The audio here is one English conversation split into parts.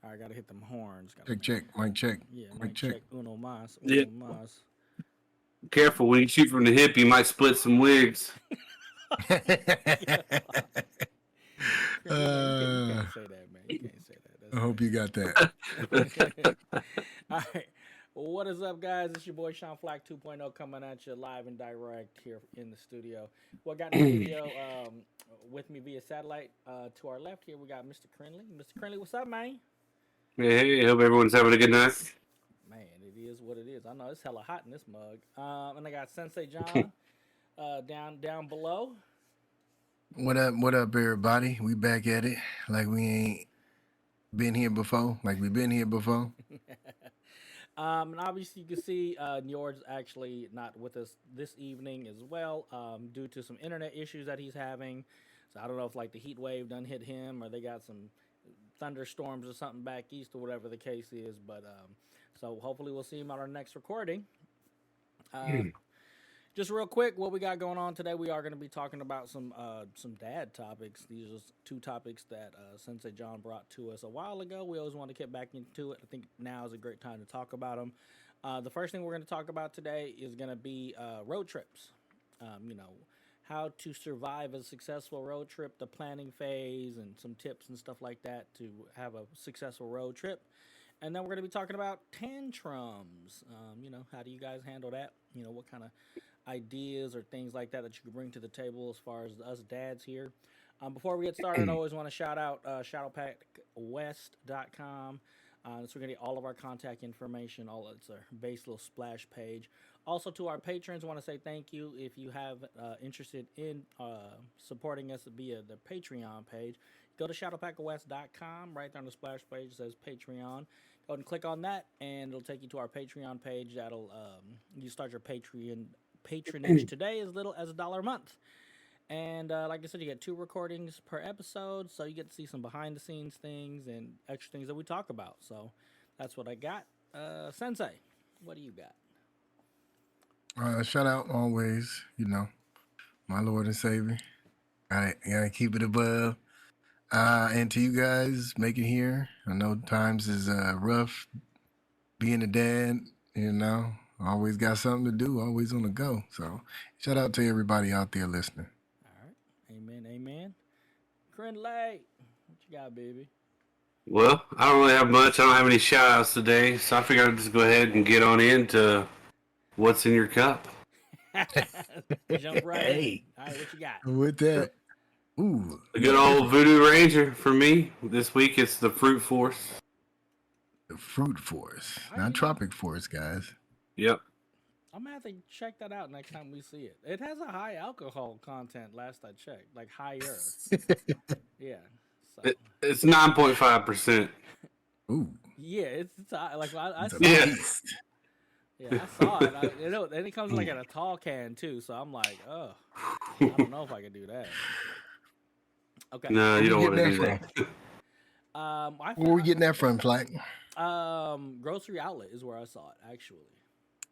I gotta hit them horns. Check, check, mic check. Yeah, Mic mic check. check. Uno mas. Yeah. Uno mas. Careful, when you shoot from the hip, you might split some wigs. You can't say that, man. You can't say that. I hope you got that. All right. Well, what is up, guys? It's your boy Sean Flac 2.0 coming at you live and direct here in the studio. Well, got in the studio with me via satellite. To our left here, we got Mr. Krinlee. Mr. Krinlee, what's up, man? Hey, hope everyone's having a good night. Man, it is what it is. I know it's hella hot in this mug. And I got Sensei Jon down below. What up, everybody? We back at it like we ain't been here before. Like we been here before. And obviously, you can see Njord's actually not with us this evening as well, due to some internet issues that he's having. So I don't know if like the heat wave done hit him or they got some thunderstorms or something back east or whatever the case is. But so hopefully we'll see him on our next recording. Just real quick, what we got going on today? We are going to be talking about some dad topics. These are two topics that Sensei Jon brought to us a while ago. We always want to get back into it. I think now is a great time to talk about them. The first thing we're going to talk about today is going to be road trips. How to survive a successful road trip, the planning phase, and some tips and stuff like that to have a successful road trip. And then we're going to be talking about tantrums. How do you guys handle that? What kind of ideas or things like that you can bring to the table as far as us dads here. Before we get started, I always want to shout out shadowpackwest.com. So we're going to get all of our contact information. It's our base little splash page. Also to our patrons, I want to say thank you. If you have interested in supporting us via the Patreon page, go to shadowpackwest.com. Right there on the splash page it says Patreon. Go ahead and click on that, and it'll take you to our Patreon page. That'll you start your patronage today as little as $1 a month. And like I said, you get 2 recordings per episode, so you get to see some behind the scenes things and extra things that we talk about. So that's what I got. Sensei, what do you got? Shout out always, my Lord and Savior. Gotta keep it above. And to you guys, make it here. I know times is rough being a dad, always got something to do, always on the go. So shout out to everybody out there listening. All right. Amen. Krinlee, what you got, baby? Well, I don't really have much. I don't have any shout outs today, so I figured I'd just go ahead and get on into what's in your cup. Jump right in. All right, what you got? With that, ooh. A good old Voodoo Ranger for me. This week it's the Fruit Force. The Fruit Force, not Tropic Force, guys. Yep. I'm gonna have to check that out next time we see it. It has a high alcohol content. Last I checked, like higher. Yeah. So. It's 9.5%. Ooh. Yeah, it's like I saw yeah. it. Yeah, I saw it. And it comes like in a tall can too. So I'm like, oh, I don't know if I can do that. Okay. No, you don't want to do that. Where are we getting that from, Flac? Grocery Outlet is where I saw it actually.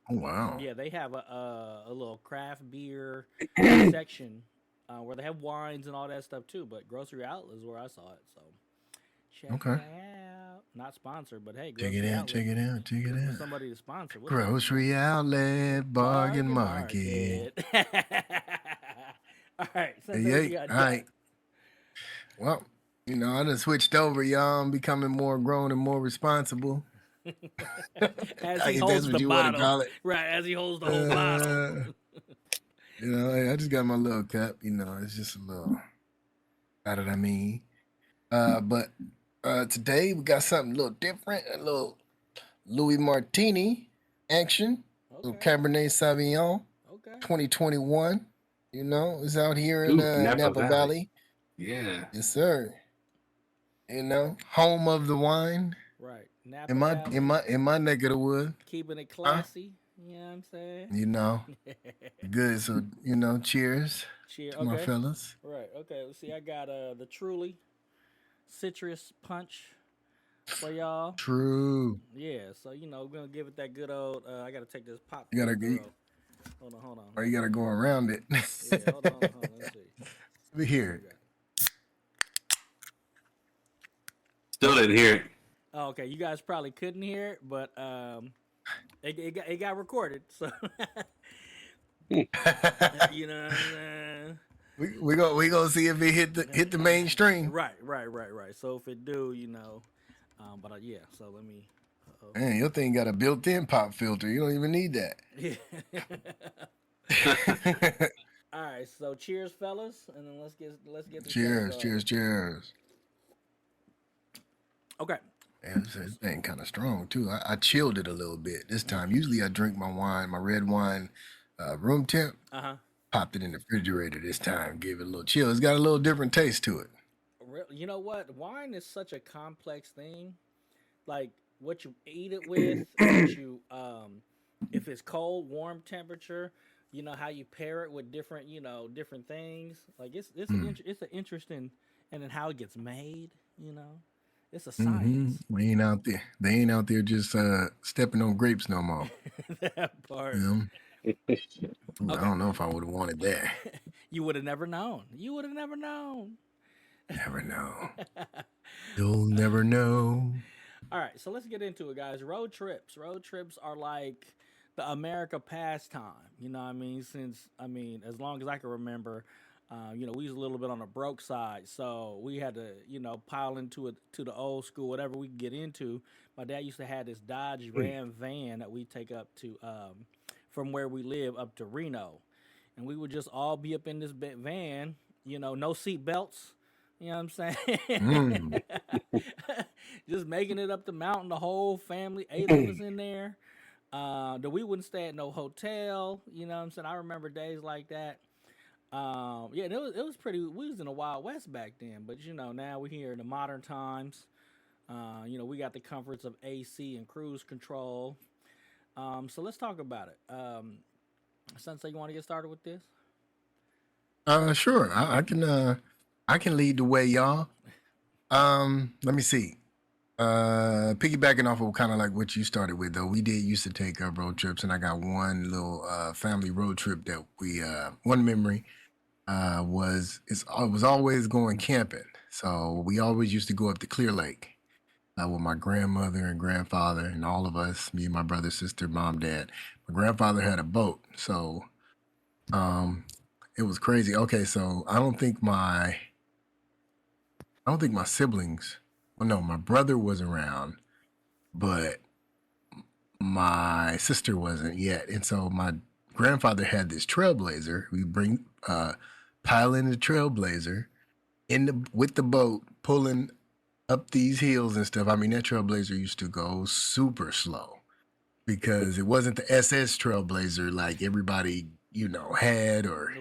Oh, wow. Yeah, they have a little craft beer section where they have wines and all that stuff too. But Grocery Outlet is where I saw it. So check it out. Not sponsored, but hey, check it out. Somebody to sponsor. Grocery Outlet, bargain market. All right. All right. Well, I done switched over, y'all. I'm becoming more grown and more responsible. As he holds the bottle. Right, as he holds the whole bottle. I just got my little cup. It's just a little. How did I mean? But today we got something a little different. A little Louis Martini action. Okay. A little Cabernet Sauvignon. Okay. 2021. It's out here in Napa Valley. Yeah. Yes, sir. Home of the wine. Right. Napa in my neck of the wood. Keeping it classy. You know what I'm saying? Good. So, cheers. Cheers. To my fellas. Right. Okay. Let's see. I got the Truly citrus punch for y'all. True. Yeah. So, we're going to give it that good old, I got to take this pop. You got to Hold on. Or you got to go around it. Yeah, hold on. Let's see. Let me hear it. Still didn't hear it. Oh, okay, you guys probably couldn't hear it, but it got recorded, so you know what I'm saying. We gonna see if it hit the mainstream. Right. So if it do, but yeah. So let me. Uh-oh. Man, your thing got a built-in pop filter. You don't even need that. Yeah. All right. So cheers, fellas, and then let's get the show started. cheers. Okay. And this thing kind of strong too. I chilled it a little bit this time. Usually I drink my wine, my red wine, room temp. Popped it in the refrigerator this time. Gave it a little chill. It's got a little different taste to it. You know what? Wine is such a complex thing. Like what you eat it with, what you if it's cold, warm temperature, how you pair it with different, different things. Like it's an interesting, and then how it gets made. It's a science. They ain't out there just stepping on grapes no more. That part. Okay. I don't know if I would have wanted that. You would have never known. Never know. You'll never know. All right, so let's get into it, guys. Road trips are like the America pastime. You know what I mean? As long as I can remember, we was a little bit on the broke side, so we had to, pile into it to the old school, whatever we could get into. My dad used to have this Dodge Ram van that we take up to, from where we live up to Reno, and we would just all be up in this van, no seat belts. You know what I'm saying? Just making it up the mountain, the whole family, 8 of us in there. That we wouldn't stay at no hotel. You know what I'm saying? I remember days like that. It was pretty. We was in the Wild West back then, but now we're here in the modern times. We got the comforts of AC and cruise control. So let's talk about it. Sensei, you want to get started with this? Sure. I can lead the way, y'all. Let me see. Piggybacking off of kind of like what you started with, though, we did used to take road trips, and I got one little family road trip that we one memory it was always going camping. So we always used to go up to Clear Lake with my grandmother and grandfather and all of us, me and my brother, sister, mom, dad. My grandfather had a boat, so it was crazy. Okay, so I don't think my siblings. Well, no, my brother was around, but my sister wasn't yet. And so my grandfather had this Trailblazer. We pile in the Trailblazer with the boat, pulling up these hills and stuff. I mean, that Trailblazer used to go super slow because it wasn't the SS Trailblazer like everybody had or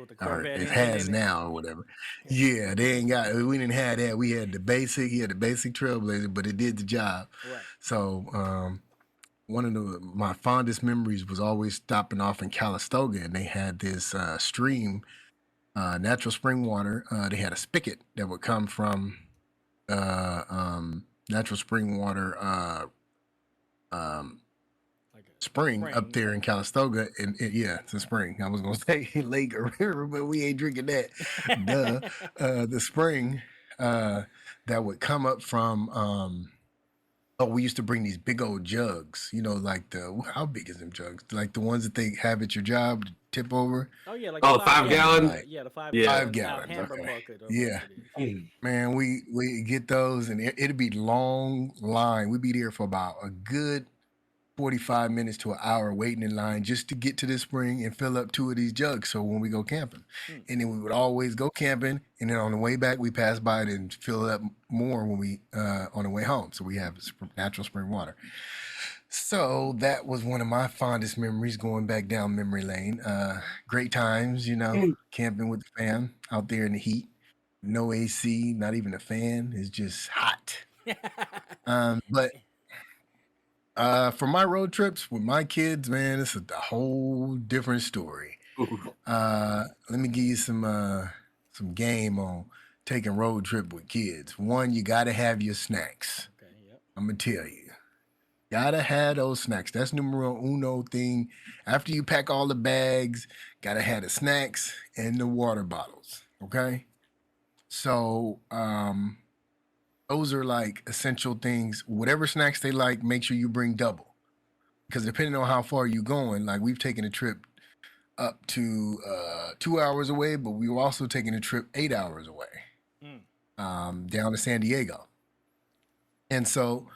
it has now or whatever. Yeah, we didn't have that. We had he had the basic Trailblazer, but it did the job. Right. So one of my fondest memories was always stopping off in Calistoga, and they had this stream, natural spring water. They had a spigot that would come from natural spring water spring up there in Calistoga, and yeah, it's a spring. I was gonna say lake or river, but we ain't drinking that. Duh. The spring that would come up from. We used to bring these big old jugs. Like how big is them jugs? Like the ones that they have at your job to tip over. Oh yeah, like 5 gallon. The 5 5 gallons. hamper Okay. bucket. Yeah. Man, we get those, and it'd be long line. We'd be there for about a good 45 minutes to an hour waiting in line just to get to this spring and fill up 2 of these jugs. So when we go camping, and then we would always go camping, and then on the way back we pass by it and fill it up more when we on the way home. So we have natural spring water. So that was one of my fondest memories going back down memory lane. Great times, camping with the fam out there in the heat. No AC, not even a fan. It's just hot. But for my road trips with my kids, man, it's a whole different story. Let me give you some game on taking road trip with kids. One, you got to have your snacks. Okay, yep. I'm going to tell you. Gotta have those snacks. That's numero uno thing. After you pack all the bags, gotta have the snacks and the water bottles. Okay? So, those are like essential things. Whatever snacks they like, make sure you bring double. Because depending on how far you're going, like we've taken a trip up to 2 hours away, but we were also taking a trip 8 hours away, down to San Diego. And so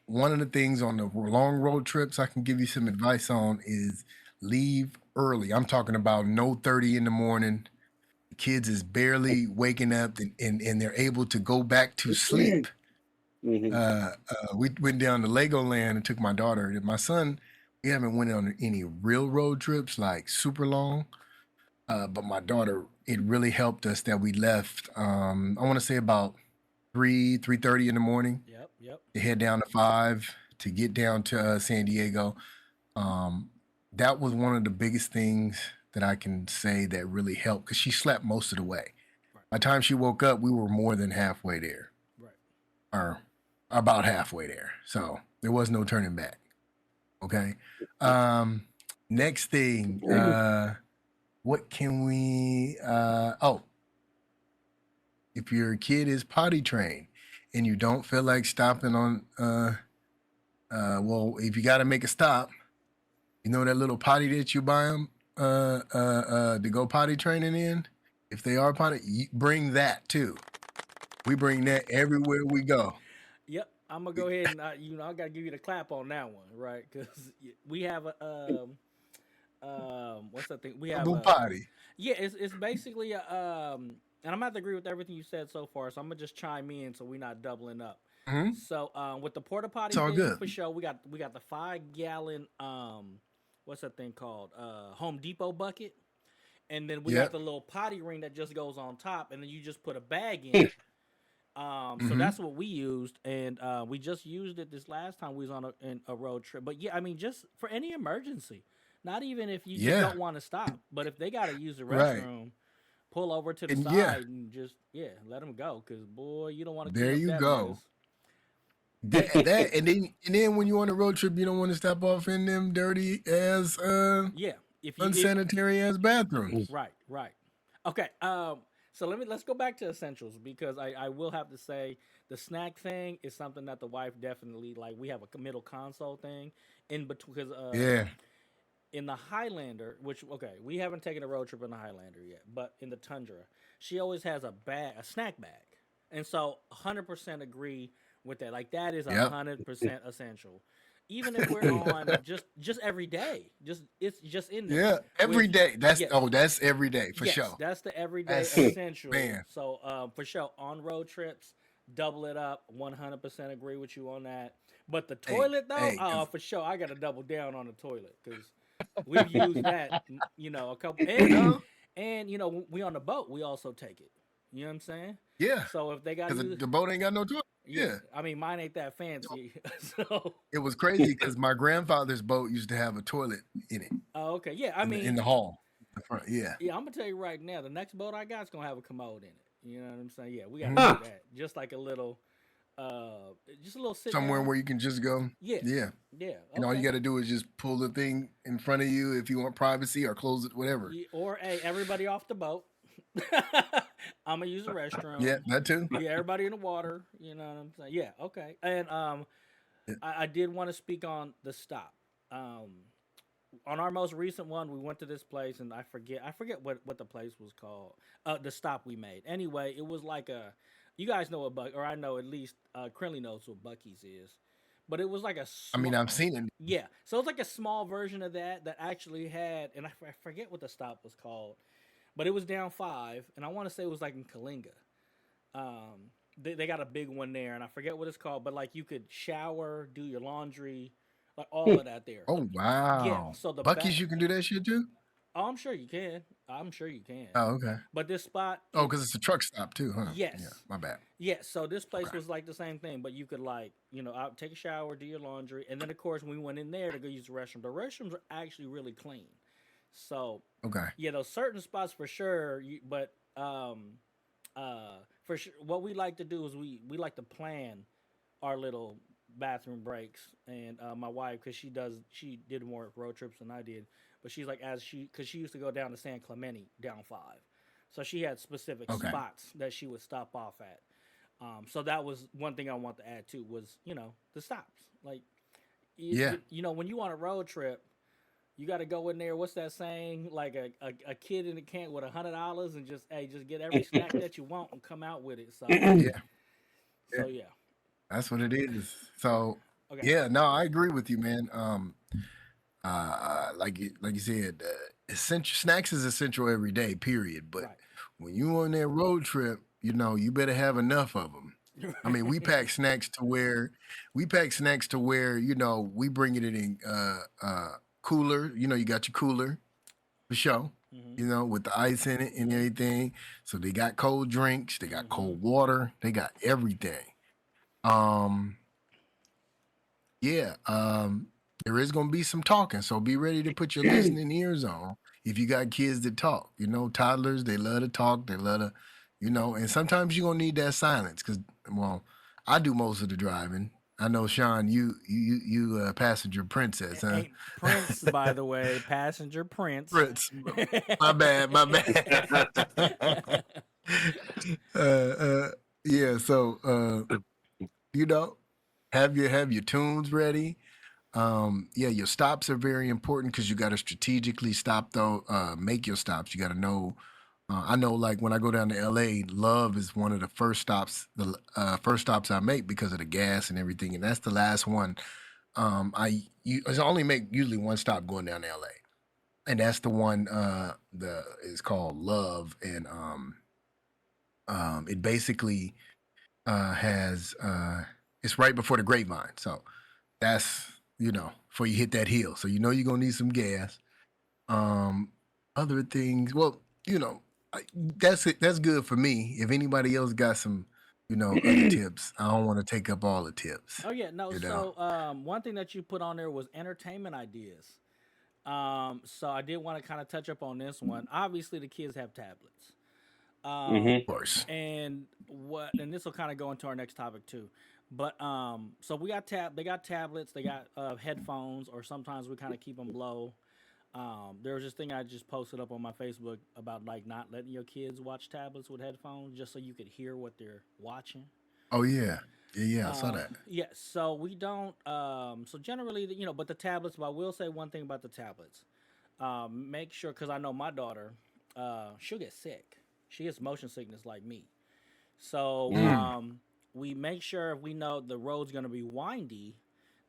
one of the things on the long road trips I can give you some advice on is leave early. I'm talking about no 30 in the morning. The kids is barely waking up and they're able to go back to sleep. We went down to Legoland and took my daughter and my son. We haven't went on any real road trips like super long. But my daughter, it really helped us that we left. I want to say about 3:30 in the morning. Yep. To head down to 5 to get down to San Diego. That was one of the biggest things that I can say that really helped because she slept most of the way. Right. By the time she woke up, we were more than halfway there. Right. Or about halfway there. So there was no turning back. Okay. Next thing, what can we if your kid is potty trained and you don't feel like stopping on well, if you got to make a stop, you know that little potty that you buy them to go potty training in, if they are potty, you bring that too. We bring that everywhere we go. Yep. I'm gonna go ahead and I gotta give you the clap on that one, right? Because we have a what's that thing? We have Double potty. yeah. It's basically a and I'm gonna have to agree with everything you said so far. So I'm gonna just chime in so we're not doubling up. Mhm. So with the porta potty It's all thing good. for sure, we got the 5 gallon what's that thing called Home Depot bucket, and then we got Yep. the little potty ring that just goes on top, and then you just put a bag in it. So Mhm. that's what we used, and we just used it this last time we was on a road trip. But yeah, I mean, just for any emergency, not even if you just Yeah. don't want to stop, but if they got to use the Right. restroom, pull over to the And yeah, side and just let them go, because boy, you don't want to there clean up you that go. mess. That and then when you on a road trip, you don't want to stop off in them dirty as Yeah, if you unsanitary as bathrooms. right. Okay, so let's go back to essentials because I will have to say the snack thing is something that the wife definitely like. We have a middle console thing in between because Yeah. in the Highlander, which okay, we haven't taken a road trip in the Highlander yet, but in the Tundra, she always has a snack bag, and so 100% agree with that. Like that is Yep. 100% essential. Even if we're on just every day, it's just in there. Yeah. Every With day. That's yes, that's every day for yes, sure. that's the everyday That's essential. man. So for sure on road trips, double it up. 100% agree with you on that. But the Hey, toilet though, hey, 'cause for sure I got to double down on the toilet because we've used that, a couple, you know, and we on the boat, we also take it. You know what I'm saying? yeah, So if they got to because use, the boat ain't got no toilet. yeah, Yeah. I mean mine ain't that fancy, so It was crazy because my grandfather's boat used to have a toilet in it okay, yeah, I in mean, the hall, the front. Yeah. yeah, I'm gonna tell you right now, the next boat I got is gonna have a commode in it. You know what I'm saying? Yeah, we gotta Mhm. do Huh. that, just like a little, just a little sit Somewhere down. where you can just go. Yeah, Yeah. yeah, And all you okay. got to do is just pull the thing in front of you if you want privacy or close it, whatever. Or hey, everybody off the boat. I'm gonna use the Yeah, restroom. that too. Yeah, everybody in the water. You know what I'm saying? Yeah, okay. And Yeah. I did want to speak on the stop. On our most recent one, we went to this place, and I forget what the place was called. The stop we made. Anyway, it was like you guys know what or I know at least Krinlee knows what Bucky's is, but it was like a I mean, small. I've seen it. Yeah, so it's like a small version of that actually had, and I forget what the stop was called, but it was down 5, and I want to say it was like in Kalinga. They got a big one there, and I forget what it's called, but like you could shower, do your laundry, like all of that there. Oh Yeah, wow, so the back. Bucky's, you can do that shit too. Oh, I'm sure you can. I'm sure you can. Oh okay. But this spot, Oh, because it's a truck stop too, huh? Yeah, yes, my bad. yes. So this place Okay. was like the same thing, but you could like, out take a shower, do your laundry, and then of course when we went in there to go use the restrooms are actually really clean. So Okay. yeah, those certain spots for sure. But for sure, what we like to do is we like to plan our little bathroom breaks, and my wife, because she did more road trips than I did, but she's like because she used to go down to San Clemente down 5, so she had specific Okay. spots that she would stop off at. So that was one thing I want to add too was the stops. Like Yeah. when you on a road trip, you got to go in there. What's that saying? Like a kid in the camp with $100 and just get every snack that you want and come out with it. So Yeah. so yeah. That's what it is. So Okay. yeah, no, I agree with you, man. Like you said, essential snacks is essential every day, period. But Right. when you on that road trip, you better have enough of them. I mean, we pack snacks to where we bring it in cooler. You got your cooler for sure. hmm With the ice in it and everything. So they got cold drinks, they got hmm cold water, they got everything. Um, yeah, there is gonna be some talking, so be ready to put your listening ears on. If you got kids that talk, toddlers, they love to talk, they love to, and sometimes you're gonna need that silence because, well, I do most of the driving. I know, Sean, you passenger princess, huh? Ain't Prince, by the way, passenger Prince. Prince, my bad, my bad. uh, uh, yeah, so you know, have your tunes ready. Yeah, your stops are very important because you got to strategically stop though. Make your stops. You got to know. I know, like when I go down to LA, Love is one of the first stops. The first stops I make because of the gas and everything, and that's the last one. I only make usually one stop going down to LA, and that's the one. The is called Love, and it basically has it's right before the Grapevine, so that's before you hit that hill. So you're gonna need some gas. Um, other things, well, that's it. That's good for me. If anybody else got some, other tips, I don't want to take up all the tips. Oh yeah, no. You know. So one thing that you put on there was entertainment ideas. So I did want to kind of touch up on this one. Obviously, the kids have tablets. Of course. And this will kind of go into our next topic too. But so they got tablets, they got headphones, or sometimes we kind of keep them low. There was this thing I just posted up on my Facebook about like not letting your kids watch tablets with headphones just so you could hear what they're watching. Oh yeah, yeah. I saw that. Yeah, so we don't. So generally, but the tablets. But I will say one thing about the tablets. Make sure, because I know my daughter, she'll get sick. She gets motion sickness like me. So we make sure if we know the road's going to be windy,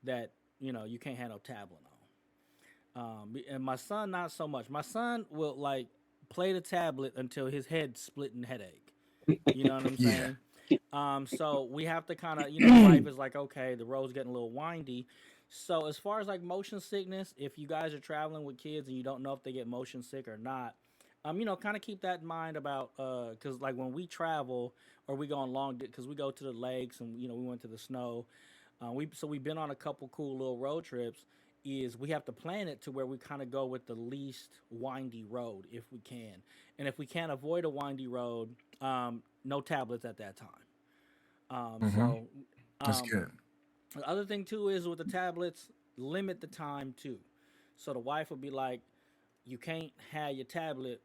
that you can't have no tablet on. And my son, not so much. My son will like play the tablet until his head split in headache. You know what I'm Yeah. saying? So we have to kind of, life is like, okay, the road's getting a little windy. So as far as like motion sickness, if you guys are traveling with kids and you don't know if they get motion sick or not, kind of keep that in mind about, cause like when we travel or we go on cause we go to the lakes and, we went to the snow. We've been on a couple cool little road trips. Is we have to plan it to where we kind of go with the least windy road if we can, and if we can't avoid a windy road, no tablets at that time. Um, hmm so, That's um, good. the other thing too is with the tablets, limit the time too. So the wife will be like, you can't have your tablet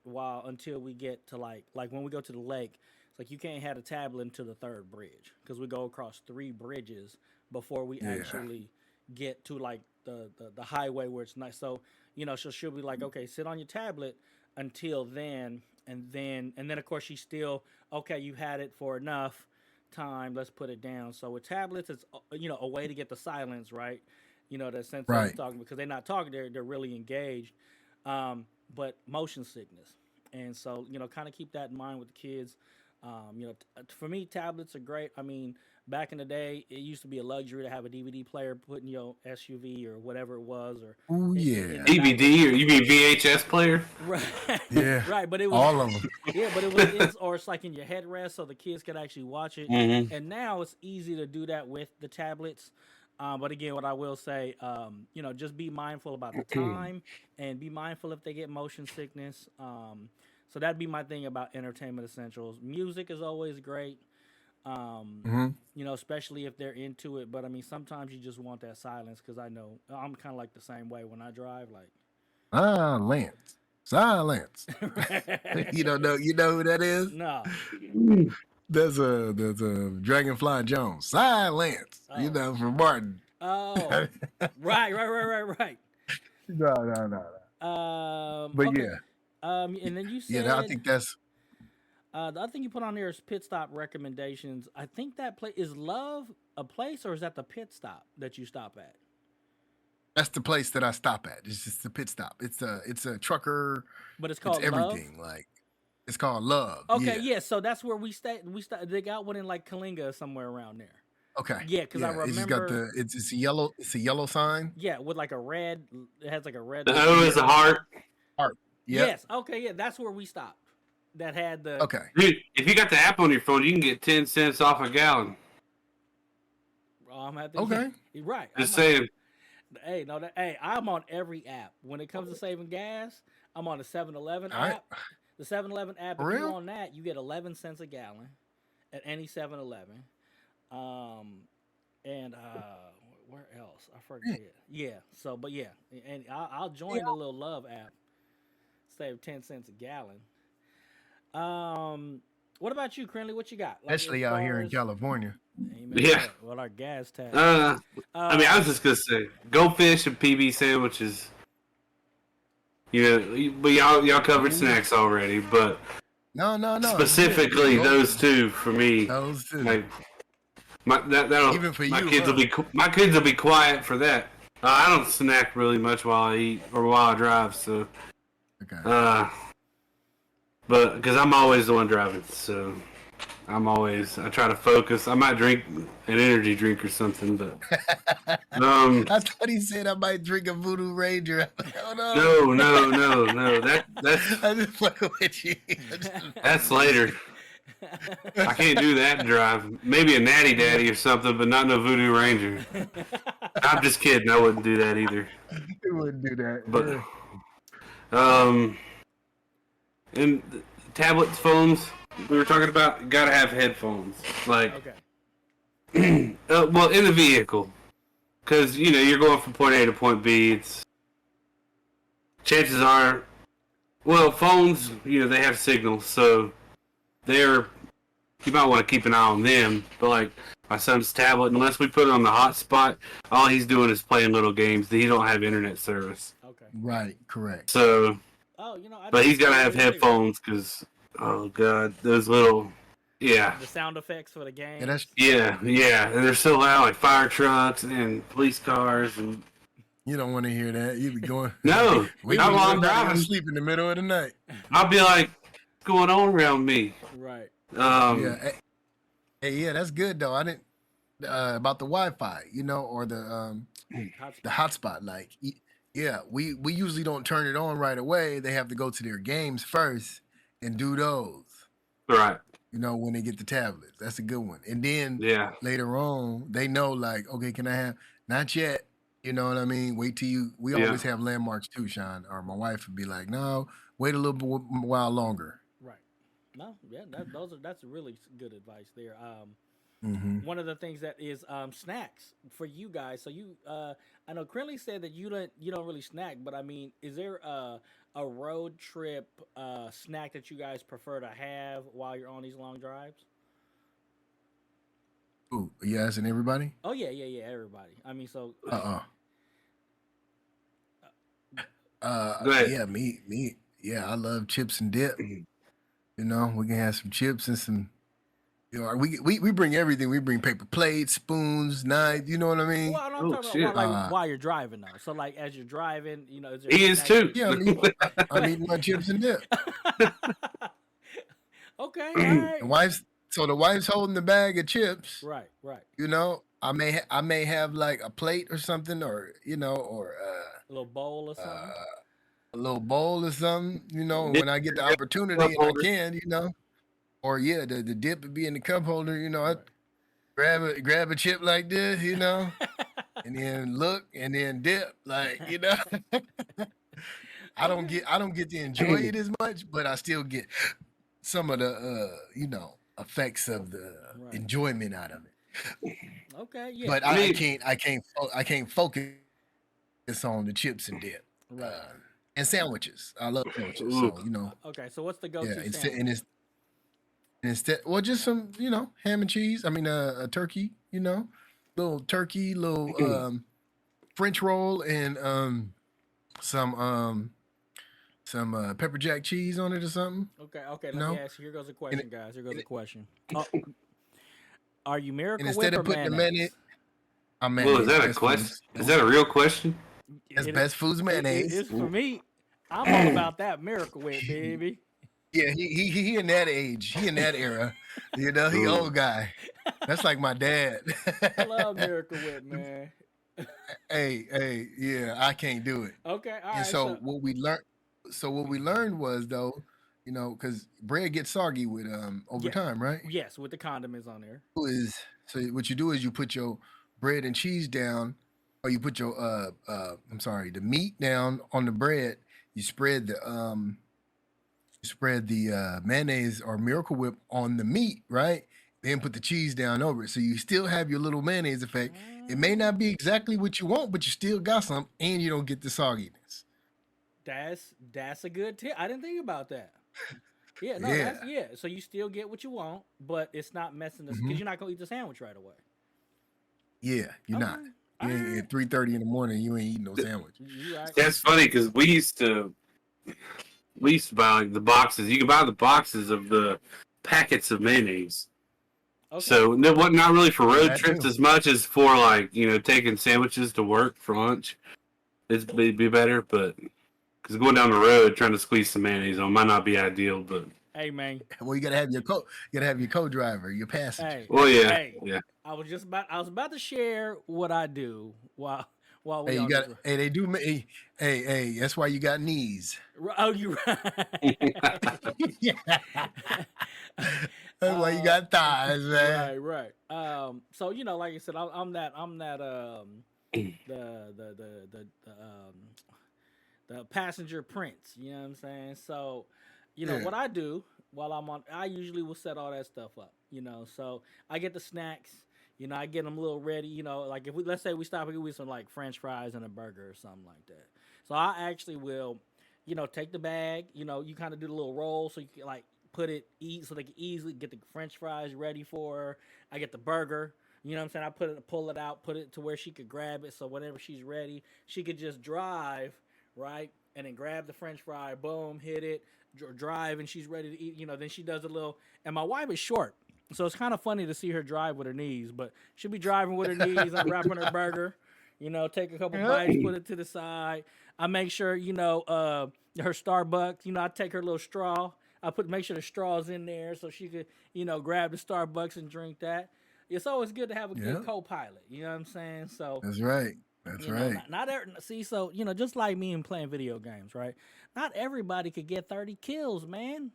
until we get to like when we go to the lake. It's like you can't have a tablet until the third bridge because we go across three bridges before we Yeah. actually get to like the highway where it's nice. So she'll be like, okay, sit on your tablet until then, and then of course she's still okay. You had it for enough time. Let's put it down. So with tablets, it's a way to get the silence right. That sensei was Right. talking because they're not talking. They're really engaged. But motion sickness, and so kind of keep that in mind with the kids. For me, tablets are great. I mean, back in the day, it used to be a luxury to have a DVD player put in your SUV or whatever it was, or Oh in yeah. the back of DVD, or you mean VHS player? right, Yeah. right. But it was All of them. yeah, but it's like in your headrest so the kids could actually watch it. Mm-hmm. And now it's easy to do that with the tablets. But again, what I will say, just be mindful about the time and be mindful if they get motion sickness. So that'd be my thing about entertainment essentials. Music is always great, hmm especially if they're into it. But I mean, sometimes you just want that silence because I know I'm kind of like the same way when I drive. Like, Silence. Silence. You don't know. You know who that is? no, There's a Dragonfly Jones. Silence. You Oh. know, from Martin. Oh, right. No. But Okay. yeah. And then you Yeah, I said think that's the other thing you put on there is pit stop recommendations. I think that place is Love a place, or is that the pit stop that you stop at? the place that I stop at. It's just a pit stop. It's a trucker. But it's It's called Love. everything. Like it's called Love. Okay, Yeah. yeah. So that's where we stay. They got one in like Kalinga or somewhere around there. Okay. Yeah, because I It's just got remember. it's a yellow sign. Yeah, with like a red. It has like a red. The O is a heart. Heart. Yep. Yes. Okay. Yeah, that's where we stopped. That had the. Okay. Dude, if you got the app on your phone, you can get 10 cents off a gallon. Oh, I'm at the. Okay. You're right. Just saying. Hey, no, I'm on every app. When it comes to saving gas, I'm on the 7-Eleven All right. app. The 7-Eleven app, For if you're real? on that, you get 11 cents a gallon at any 7-Eleven. And where else? I forget. Yeah. So, but yeah, and I'll join the little Love app. Save 10 cents a gallon. What about you, Krinlee? What you got? Like, Especially as out far here in as- California. Amen. Yeah. Well, our gas tax. I mean, I was just gonna say, goldfish and PB sandwiches. You know, but y'all covered snacks already, but No. specifically Yeah. those two for me. Those two. Like, that'll Even for my you, kids huh? my kids will be quiet for that. I don't snack really much while I eat or while I drive, so Okay. but because I'm always the one driving, so I try to focus. I might drink an energy drink or something, but I thought he said I might drink a Voodoo Ranger. Hold on. no. That's I just fucking with you. that's later. I can't do that drive. Maybe a Natty Daddy or something, but not no Voodoo Ranger. I'm just kidding. I wouldn't do that either. You wouldn't do that. But yeah. and tablets, phones. We were talking about gotta have headphones. Like, Okay. well, in the vehicle, because you're going from point A to point B. It's chances are, well, phones. They have signals, so you might want to keep an eye on them. But like my son's tablet, unless we put it on the hotspot, all he's doing is playing little games. He don't have internet service. Okay. Right. Correct. So, but he's gotta have headphones. headphones because, oh god, those little, yeah. The sound effects for the game. Yeah, that's Yeah, and they're so loud, like fire trucks and police cars, and you don't want to hear that. You be going. no, We not be while I'm everybody driving. sleep in the middle of the night. I'll be like, what's going on around me? Right. Yeah. Hey, yeah, that's good though. I didn't about the Wi-Fi, or the hotspot. Like, yeah, we usually don't turn it on right away. They have to go to their games first and do those. Right. When they get the tablets. That's a good one. And then Yeah. later on, they know like, okay, can I have not yet? You know what I mean? Wait till you. We always have landmarks too, Sean. Or my wife would be like, no, wait a little while longer. Right. No. Yeah. That's really good advice there. Mm-hmm. One of the things that is snacks for you guys. So you, I know Krinlee said that you don't really snack, but I mean, is there a road trip snack that you guys prefer to have while you're on these long drives? Ooh, you asking everybody? Oh yeah, everybody. I mean, so Go ahead. Yeah, me. Yeah, I love chips and dip. We can have some chips and some. We bring everything. We bring paper plates, spoons, knives. You know what I mean? well, I'm talking about like while you're driving though. So like as you're driving, is there He is too. Yeah, I'm eating my chips and dip. Okay, all right. The wife's holding the bag of chips. Right. I may have like a plate or something, or or A little bowl or something. a little bowl or something. When I get the opportunity, I can. Or yeah, the dip would be in the cup holder. I grab a chip like this, and then look and then dip, like I don't get to enjoy it as much, but I still get some of the effects of the enjoyment out of it. Okay, yeah. But I can't focus on the chips and dip. Right. And sandwiches. I love sandwiches. So Okay, so what's the go-to yeah, sandwich? and it's And instead, well, just some, ham and cheese. I mean, a turkey, little turkey, little French roll, and some pepper jack cheese on it or something. Okay. You Let me know, ask you. Here goes a and, question, guys. Here goes and, a question. Are you and Miracle instead Whip or of putting the mayonnaise, mayonnaise? Well, is mayonnaise, that a best question? foods. Is that a real question? That's It, best foods mayonnaise. it's for me. I'm all about that Miracle Whip, baby. Yeah, he in that age. He in that era. He Ooh. old guy. That's like my dad. I love Miracle Whip, man. Hey, yeah, I can't do it. Okay, all And right. so what we learned was though, because bread gets soggy with over Yeah, time, right? yes, with the condiments on there. Is so what you do is you put your bread and cheese down, or you put your the meat down on the bread. You spread the mayonnaise or Miracle Whip on the meat, right? Then put the cheese down over it. So you still have your little mayonnaise effect. It may Mm, not be exactly what you want, but you still got some, and you don't get the sogginess. that's a good tip. I didn't think about that. Yeah, no, Yeah. that's yeah. So you still get what you want, but it's not messing this because Hmm. you're not gonna eat the sandwich right away. Yeah, you're not. Okay, all You ain't right. at 3:30 in the morning. You ain't eating no sandwich. You right. That's funny because we used to buy like the boxes. You can buy the boxes of the packets of mayonnaise. Okay. So it wasn't not really for Yeah, road that trips too. as much as for like taking sandwiches to work for lunch. It'd be better, but because going down the road trying to squeeze some mayonnaise on might not be ideal. But Hey man. Well, you gotta have your co-driver, your passenger. Hey, well, yeah, hey. yeah. I was about to share what I do while Hey, we on this. they do. Hey, that's why you got knees. Oh, you right. Yeah, that's why you uh, got thighs, man. right. So like I said, I'm that the passenger prince. You know what I'm saying? So, Yeah. what I do while I'm on, I usually will set all that stuff up. So I get the snacks. I get them a little ready. Like if let's say we stop and get some like French fries and a burger or something like that. So I actually will, take the bag. You kind of do the little roll so you can like put it so they can easily get the French fries ready for her. I get the burger. You know what I'm saying? Pull it out, put it to where she could grab it. So whenever she's ready, she could just drive, right? And then grab the French fry, boom, hit it, drive, and she's ready to eat. Then she does a little. And my wife is short, so it's kind of funny to see her drive with her knees. But she'll be driving with her knees, unwrapping her burger. Take a couple Yeah. bites, put it to the side. I make sure her Starbucks. I take her little straw. Make sure the straw's in there so she could grab the Starbucks and drink that. It's always good to have a good Yeah. co-pilot. You know what I'm saying? So That's right. That's right. not every, see. So just like me and playing video games, right? Not everybody could get 30 kills, man.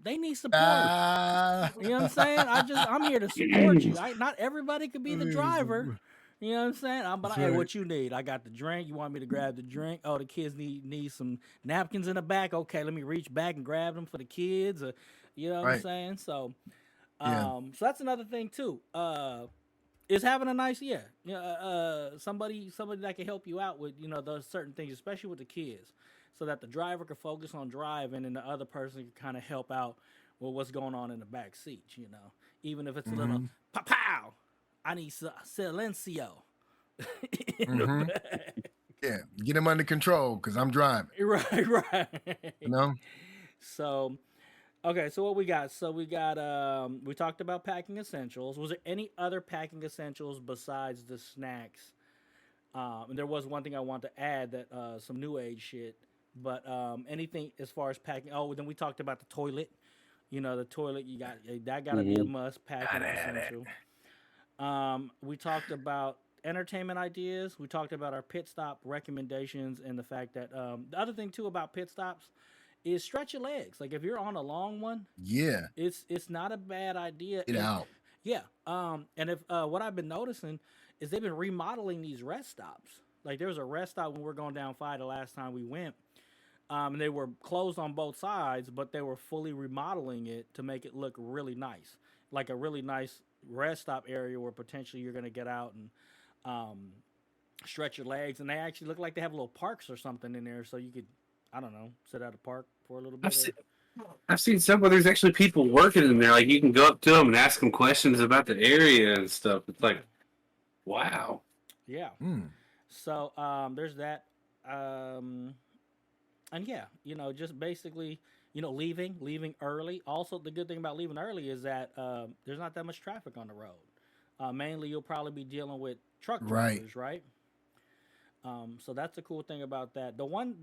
They need support. Ah. You know what I'm saying? I'm here to support you. Not everybody could be the driver. You know what I'm saying? That's Hey, right. what you need? I got the drink. You want me to grab the drink? Oh, the kids need some napkins in the back. Okay, let me reach back and grab them for the kids. You know what I'm Right. saying? So, Yeah. so that's another thing too. Is having a nice somebody that can help you out with those certain things, especially with the kids, so that the driver can focus on driving and the other person can kind of help out with what's going on in the back seat. Even if it's a little Mm-hmm. pow pow. I need silencio. Mm-hmm. Yeah. Get them under control because I'm driving. Right. You know. So okay, so what we got? So we talked about packing essentials. Was there any other packing essentials besides the snacks? And there was one thing I want to add that some new age shit. But anything as far as packing? Oh, then we talked about the toilet. The toilet that got to be a Mhm. must packing Gotta have that. essential. We talked about entertainment ideas. We talked about our pit stop recommendations and the fact that the other thing too about pit stops is stretch your legs. Like if you're on a long one, Yeah. it's not a bad idea. Get out. Yeah. And if what I've been noticing is they've been remodeling these rest stops. Like there was a rest stop when we were going down 5 the last time we went. And they were closed on both sides, but they were fully remodeling it to make it look really nice, like a really nice rest stop area where potentially you're going to get out and stretch your legs. And they actually look like they have little parks or something in there, so you could, I don't know, sit at a park for a little I've bit. seen, I've seen some where there's actually people working in there. Like you can go up to them and ask them questions about the area and stuff. It's like, wow. Yeah. Mm. So there's that. Um, and yeah, just basically, leaving early. Also, the good thing about leaving early is that there's not that much traffic on the road. Mainly, you'll probably be dealing with truck Right. drivers, right? So that's the cool thing about that. The one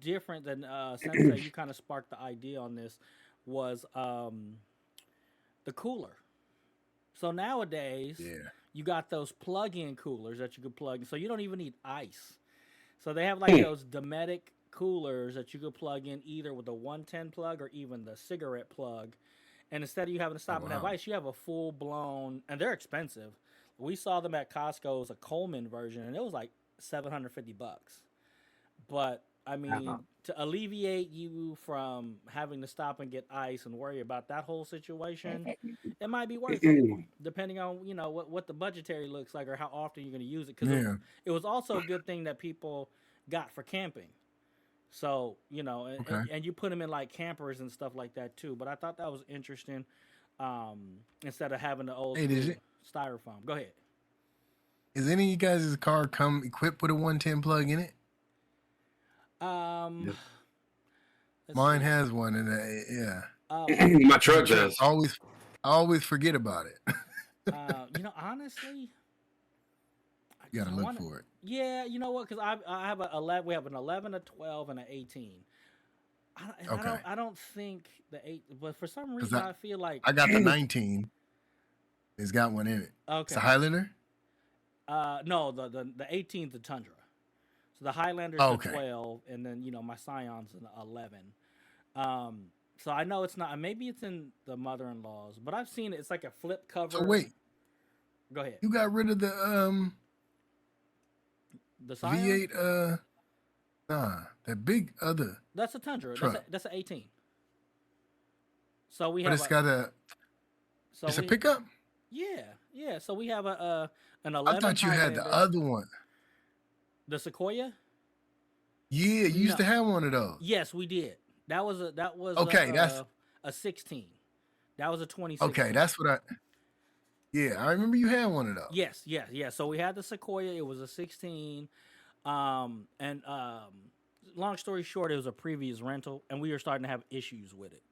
different than Sensei, you kind of sparked the idea on this was the cooler. So nowadays, Yeah. you got those plug-in coolers that you could plug in, so you don't even need ice. So they have like those Dometic coolers that you could plug in either with the 110 plug or even the cigarette plug. And instead of you having to Oh stop and have wow. ice, you have a full blown, and they're expensive. We saw them at Costco's, a Coleman version, and it was like $750. But I mean, to alleviate you from having to stop and get ice and worry about that whole situation, it might be worth it, depending on what the budgetary looks like or how often you're going to use it. Because Yeah. it was also a good thing that people got for camping. So and, Okay. and you put them in like campers and stuff like that too. But I thought that was interesting. Instead of having the old Hey, school styrofoam. Go ahead. is any of you guys' car come equipped with a 110 plug in it? Um, Yep. let's Mine see. has one, and yeah, My my truck truck does. I always forget about it. Honestly, You because gotta I look want to. for it. Yeah, you know what? Because I have a 11. We have an 11, a 12, and an 18. Okay. I don't think the 8, but for some Cause reason I feel like I got the 19. It's got one in it. It's okay. a Highlander. No, the 18's the Tundra. So the Highlander's Oh, the okay. 12, and then my Scion's an 11. So I know it's not. Maybe it's in the mother-in-law's, but I've seen it. It's like a flip cover. So wait, Go ahead. you got rid of the The Scion. V8 that big other That's a Tundra. truck, That's an 18. So we but have it's got a so it's a we pickup. yeah. So we have an I 11 thought you had the Highlander, other one. the Sequoia. Yeah, you used No, to have one of those. yes, we did. That was Okay, that's a 16. That was a okay. 2016. That's what I. Yeah, I remember you had one of those. Yes, yes, yes. So we had the Sequoia. It was a 16. And long story short, it was a previous rental, and we were starting to have issues with it.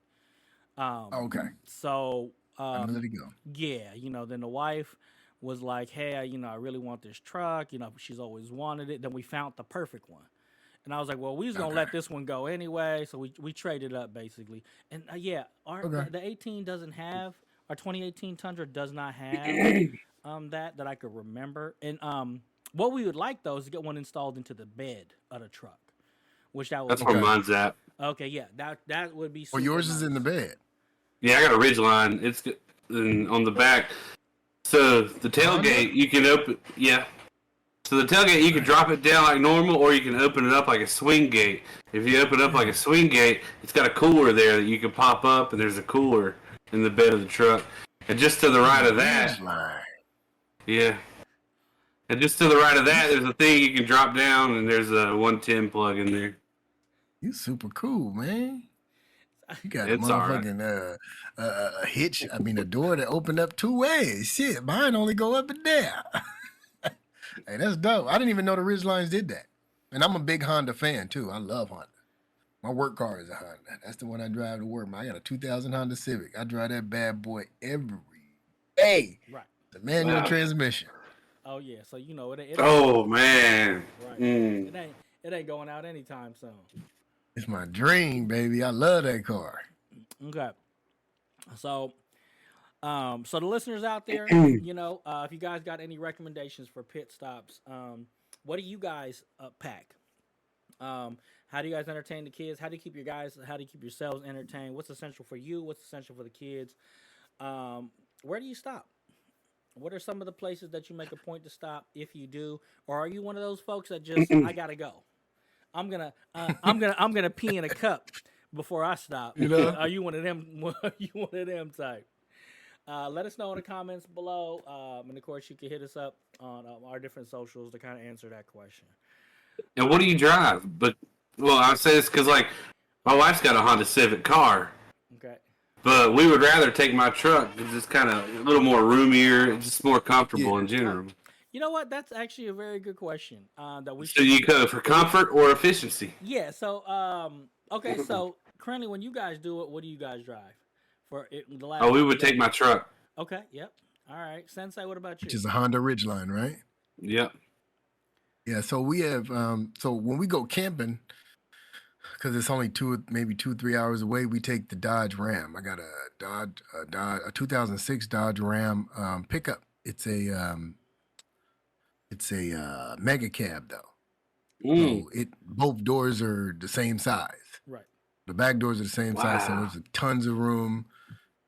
Okay, So I'm gonna let it go. yeah, then the wife was like, "Hey, I really want this truck. She's always wanted it." Then we found the perfect one, and I was like, "Well, we was gonna Okay, let this one go anyway." So we traded up basically, and yeah, okay. the 18 doesn't have our 2018 Tundra does not have that I could remember, and what we would like though is to get one installed into the bed of the truck, which that would That's be where Okay. cool. mine's at. Okay, yeah, that would be Well, super yours is in the nice. bed. Yeah, I got a ridge line. It's on the back. So the A Honda. tailgate you can open. Yeah. So the tailgate you can Okay. drop it down like normal, or you can open it up like a swing gate. If you open it up like a Yeah. swing gate, it's got a cooler there that you can pop up, and there's a cooler in the bed of the truck. And just to the You right got a of that, ridge line. yeah. And just to the right of You that, there's a thing you can drop down, and there's a 110 plug in there. you super cool, man. You got a It's all right. motherfucking a hitch. I mean, a door that opened up two ways. Shit, mine only go up and down. Hey, that's dope. I didn't even know the Ridge Lines did that. And I'm a big Honda fan too. I love Honda. My work car is a Honda. That's the one I drive to work. I got a 2000 Honda Civic. I drive that bad boy every day. Right. The manual Wow. transmission. Oh yeah. So it ain't Oh man. right. Mm. It ain't going out anytime soon. It's my dream, baby. I love that car. Okay. So so the listeners out there, if you guys got any recommendations for pit stops, what do you guys pack? How do you guys entertain the kids? How do you keep yourselves entertained? What's essential for you? What's essential for the kids? Where do you stop? What are some of the places that you make a point to stop if you do? Or are you one of those folks that just I gotta go? I'm gonna pee in a cup before I stop. You know? Are you one of them? Are you one of them type? Let us know in the comments below, and of course you can hit us up on our different socials to kind of answer that question. And what do you drive? But well, I say this because like my wife's got a Honda Civic car, Okay. But we would rather take my truck because it's kind of a little more roomier, it's just more Yeah. comfortable in general. You know what? That's actually a very good question. That we So should. you go for comfort or efficiency? Yeah. So, okay. So, currently, when you guys do it, what do you guys drive for it, the Oh, last we time you would guys? take my truck. Okay. Yep. All right. Sensei, what about Which you? is a Honda Ridgeline, right? Yep. Yeah. So we have so when we go camping, because it's only maybe 3 hours away, we take the Dodge Ram. I got a 2006 Dodge Ram pickup. It's a mega cab though. Mm. So both doors are the same size. Right. The back doors are the same size, so Wow. there's tons of room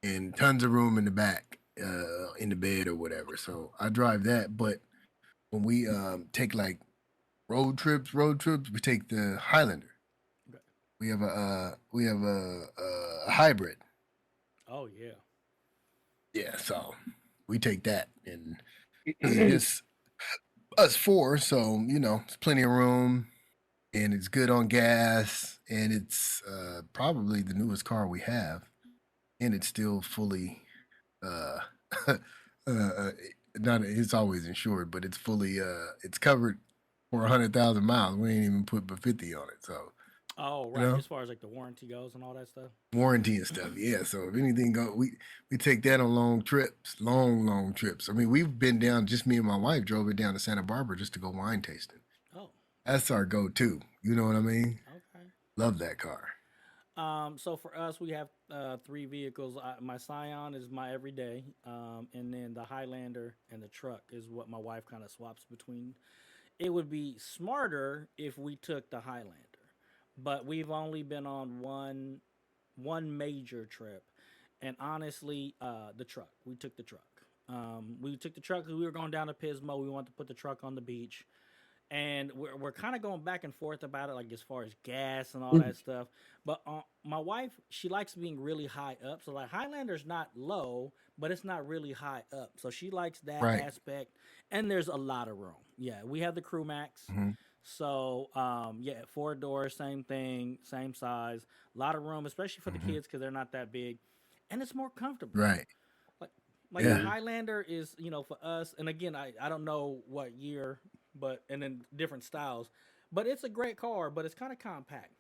and tons of room in the back, in the bed or whatever. So I drive that. But when we take like road trips, we take the Highlander. Okay. We have a hybrid. Oh yeah. Yeah, so we take that, and because it's just us four, so it's plenty of room, and it's good on gas, and it's probably the newest car we have, and it's still fully uh, uh not it's always insured, but it's fully it's covered for 100,000 miles. We ain't even put but 50 on it, so Oh you right. know As far as like the warranty goes and all that stuff. warranty and stuff. Yeah, so if anything go, we take that on long trips, long trips. I mean, we've been down. Just me and my wife drove it down to Santa Barbara just to go wine tasting. Oh. That's our go-to. You know what I mean? Okay. Love that car. So for us, we have three vehicles. My Scion is my everyday, and then the Highlander and the truck is what my wife kind of swaps between. It would be smarter if we took the Highlander, but we've only been on one major trip, and honestly, the truck. We took the truck. We took the truck because we were going down to Pismo. We wanted to put the truck on the beach, and we're kind of going back and forth about it, like as far as gas and all that stuff. But my wife, she likes being really high up, so like Highlander's not low, but it's not really high up, so she likes that Right. aspect. And there's a lot of room. Yeah, we have the Crew Max, Hmm. so yeah, 4 doors, same thing, same size, a lot of room, especially for the Hmm. kids because they're not that big, and it's more comfortable. Right. Like like the Yeah. Highlander is, for us, and again, I don't know what year, but and then different styles, but it's a great car, but it's kind of compact.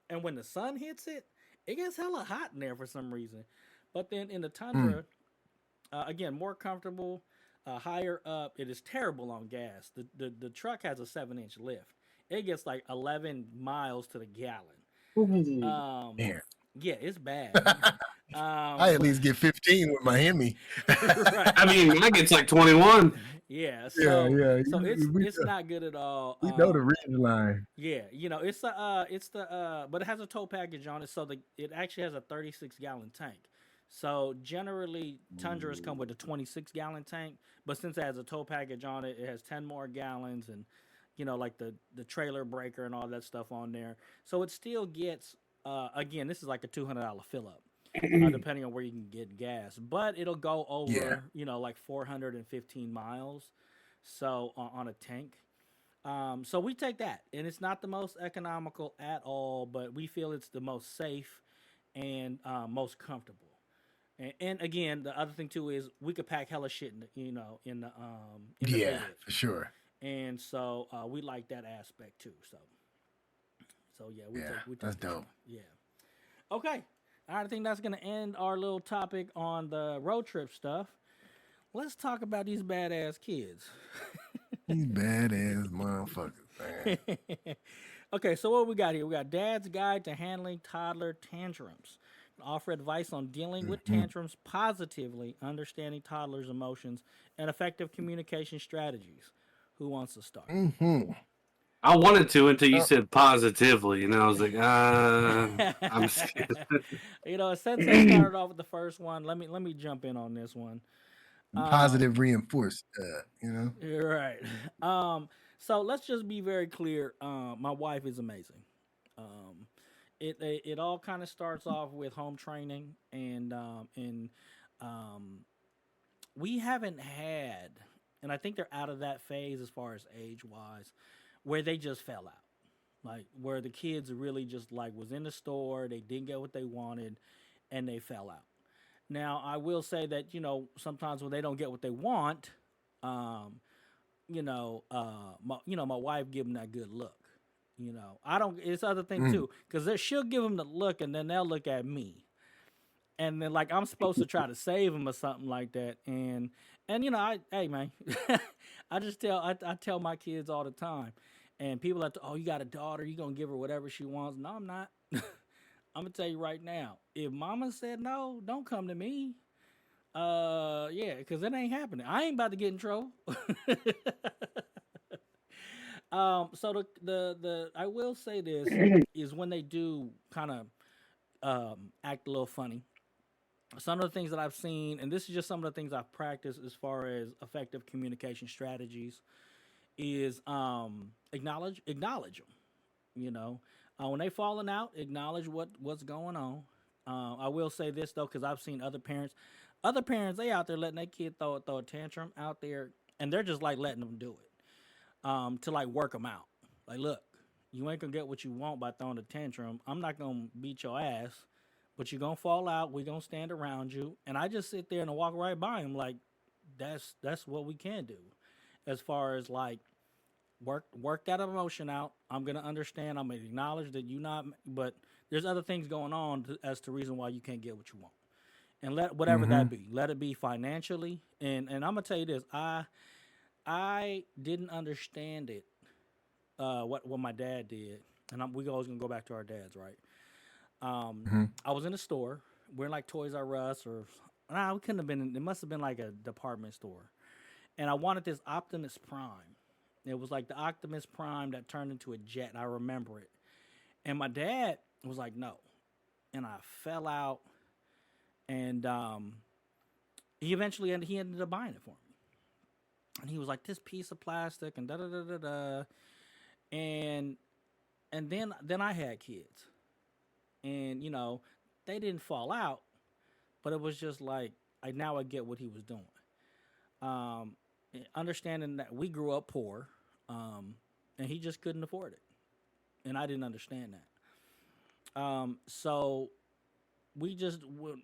And when the sun hits it, it gets hella hot in there for some reason. But then in the Mm. Tundra, again, more comfortable, higher up. It is terrible on gas. The truck has a 7-inch lift. It gets like 11 miles to the gallon. Um, Man. yeah, it's bad. I at But least get 15 with my Hemi. right. I mean, mine gets like 21. Yeah, Yeah, so yeah. so it's We it's not good at all. we know the ridge line. Yeah, it's the but it has a tow package on it, so it actually has a 36-gallon tank. So generally, Tundras come with a 26-gallon tank, but since it has a tow package on it, it has 10 more gallons, and like the trailer breaker and all that stuff on there. So it still gets again, this is like a $200 fill up, depending on where you can get gas, but it'll go Yeah. over like 415 miles, so on a tank. So we take that, and it's not the most economical at all, but we feel it's the most safe and most comfortable. And again, the other thing too is we could pack hella shit in the Yeah, bed, for sure. and so we like that aspect too. So yeah, we Yeah, take that's the dope. yeah. Okay, all right. I think that's gonna end our little topic on the road trip stuff. Let's talk about these badass kids. These badass motherfuckers, man. Okay, so what we got here? We got Dad's Guide to Handling Toddler Tantrums. Offer advice on dealing with Hmm. tantrums positively, understanding toddlers' emotions, and effective communication strategies. Who wants to start? Hmm. I wanted to until you Oh, said positively, and I was like, I'm scared. Sensei started off with the first one. Let me jump in on this one. positive reinforced. You're right. So let's just be very clear. My wife is amazing. Um, it all kind of starts off with home training, and um, we haven't had, and I think they're out of that phase as far as age wise, where they just fell out. Like where the kids really just like was in the store, they didn't get what they wanted, and they fell out. Now, I will say that, sometimes when they don't get what they want, um, my wife give them that good look. I don't. It's other thing Mm. too, because she'll give them the look, and then they'll look at me, and then like I'm supposed to try to save them or something like that, and hey man, I tell my kids all the time, and people are oh, you got a daughter, you gonna give her whatever she wants. No, I'm not. I'm gonna tell you right now, if Mama said no, don't come to me. Yeah, because it ain't happening. I ain't about to get in trouble. So the I will say this is when they do kind of act a little funny. Some of the things that I've seen, and this is just some of the things I've practiced as far as effective communication strategies, is acknowledge them. You know, when they falling out, acknowledge what's going on. I will say this though, because I've seen other parents they out there letting their kid throw a tantrum out there, and they're just like letting them do it to like work them out. Like, look, you ain't gonna get what you want by throwing a tantrum. I'm not gonna beat your ass, but you're gonna fall out. We're gonna stand around you, and I just sit there and walk right by him like that's what we can do, as far as like work that emotion out. I'm gonna understand. I'm gonna acknowledge that you not, but there's other things going on as to reason why you can't get what you want, and let whatever Mm-hmm. that be. Let it be financially, and I'm gonna tell you this. I didn't understand it. What my dad did, and we always gonna go back to our dads, right? Mm-hmm. I was in a store. We're in like Toys R Us or nah, we couldn't have been. It must have been like a department store, and I wanted this Optimus Prime. It was like the Optimus Prime that turned into a jet. I remember it. And my dad was like, no. And I fell out. And he ended up buying it for me. And he was like, this piece of plastic and da da da da da. And then I had kids. And they didn't fall out, but it was just like now I get what he was doing. Um, Understanding that we grew up poor, and he just couldn't afford it, and I didn't understand that. So we just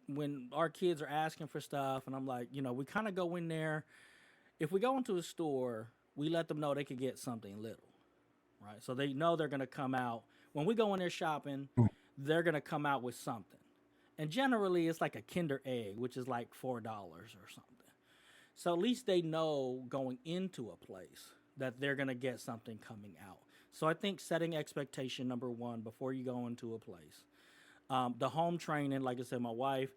when our kids are asking for stuff, and I'm like, we kind of go in there. If we go into a store, we let them know they could get something little, right? So they know they're gonna come out when we go in there shopping. They're gonna come out with something, and generally it's like a Kinder Egg, which is like $4 or something. So at least they know going into a place that they're going to get something coming out. So I think setting expectation number one before you go into a place. The home training, like I said, my wife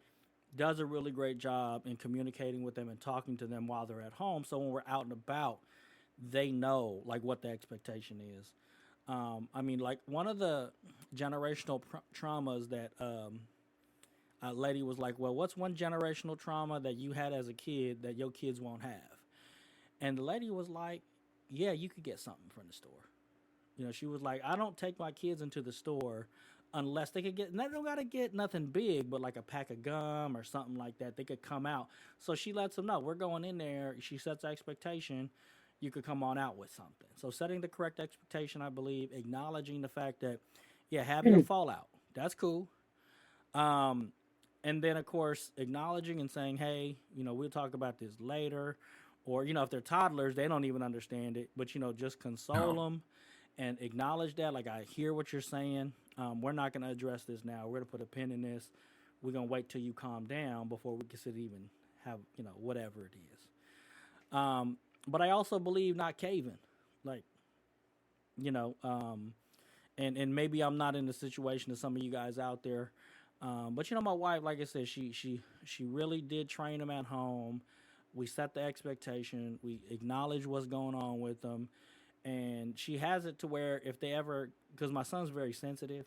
does a really great job in communicating with them and talking to them while they're at home. So when we're out and about, they know like what the expectation is. Like one of the generational traumas that a lady was like, well, what's one generational trauma that you had as a kid that your kids won't have? And the lady was like, yeah, you could get something from the store. She was like, I don't take my kids into the store unless they could get, they don't got to get nothing big, but like a pack of gum or something like that. They could come out. So she lets them know, we're going in there. She sets expectation. You could come on out with something. So setting the correct expectation, I believe, acknowledging the fact that, yeah, having a fallout, that's cool. Um, and then of course acknowledging and saying, hey, we'll talk about this later, or if they're toddlers, they don't even understand it, but just console No. them and acknowledge that, like, I hear what you're saying. We're not going to address this now. We're going to put a pin in this. We're going to wait till you calm down before we consider even have whatever it is. But I also believe not caving, like, you know and maybe I'm not in the situation of some of you guys out there. But my wife, like I said, she really did train them at home. We set the expectation. We acknowledge what's going on with them, and she has it to where if they ever, because my son's very sensitive,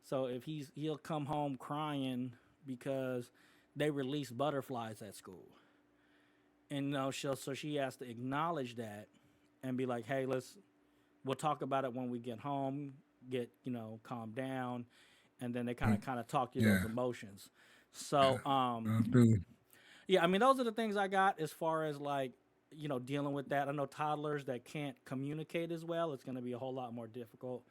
so if he'll come home crying because they release butterflies at school, and she has to acknowledge that and be like, hey, we'll talk about it when we get home, get calm down, and then they kind of talk through Yeah. those emotions. So Dude. yeah, those are the things I got as far as like dealing with that. I know toddlers that can't communicate as well, it's going to be a whole lot more difficult.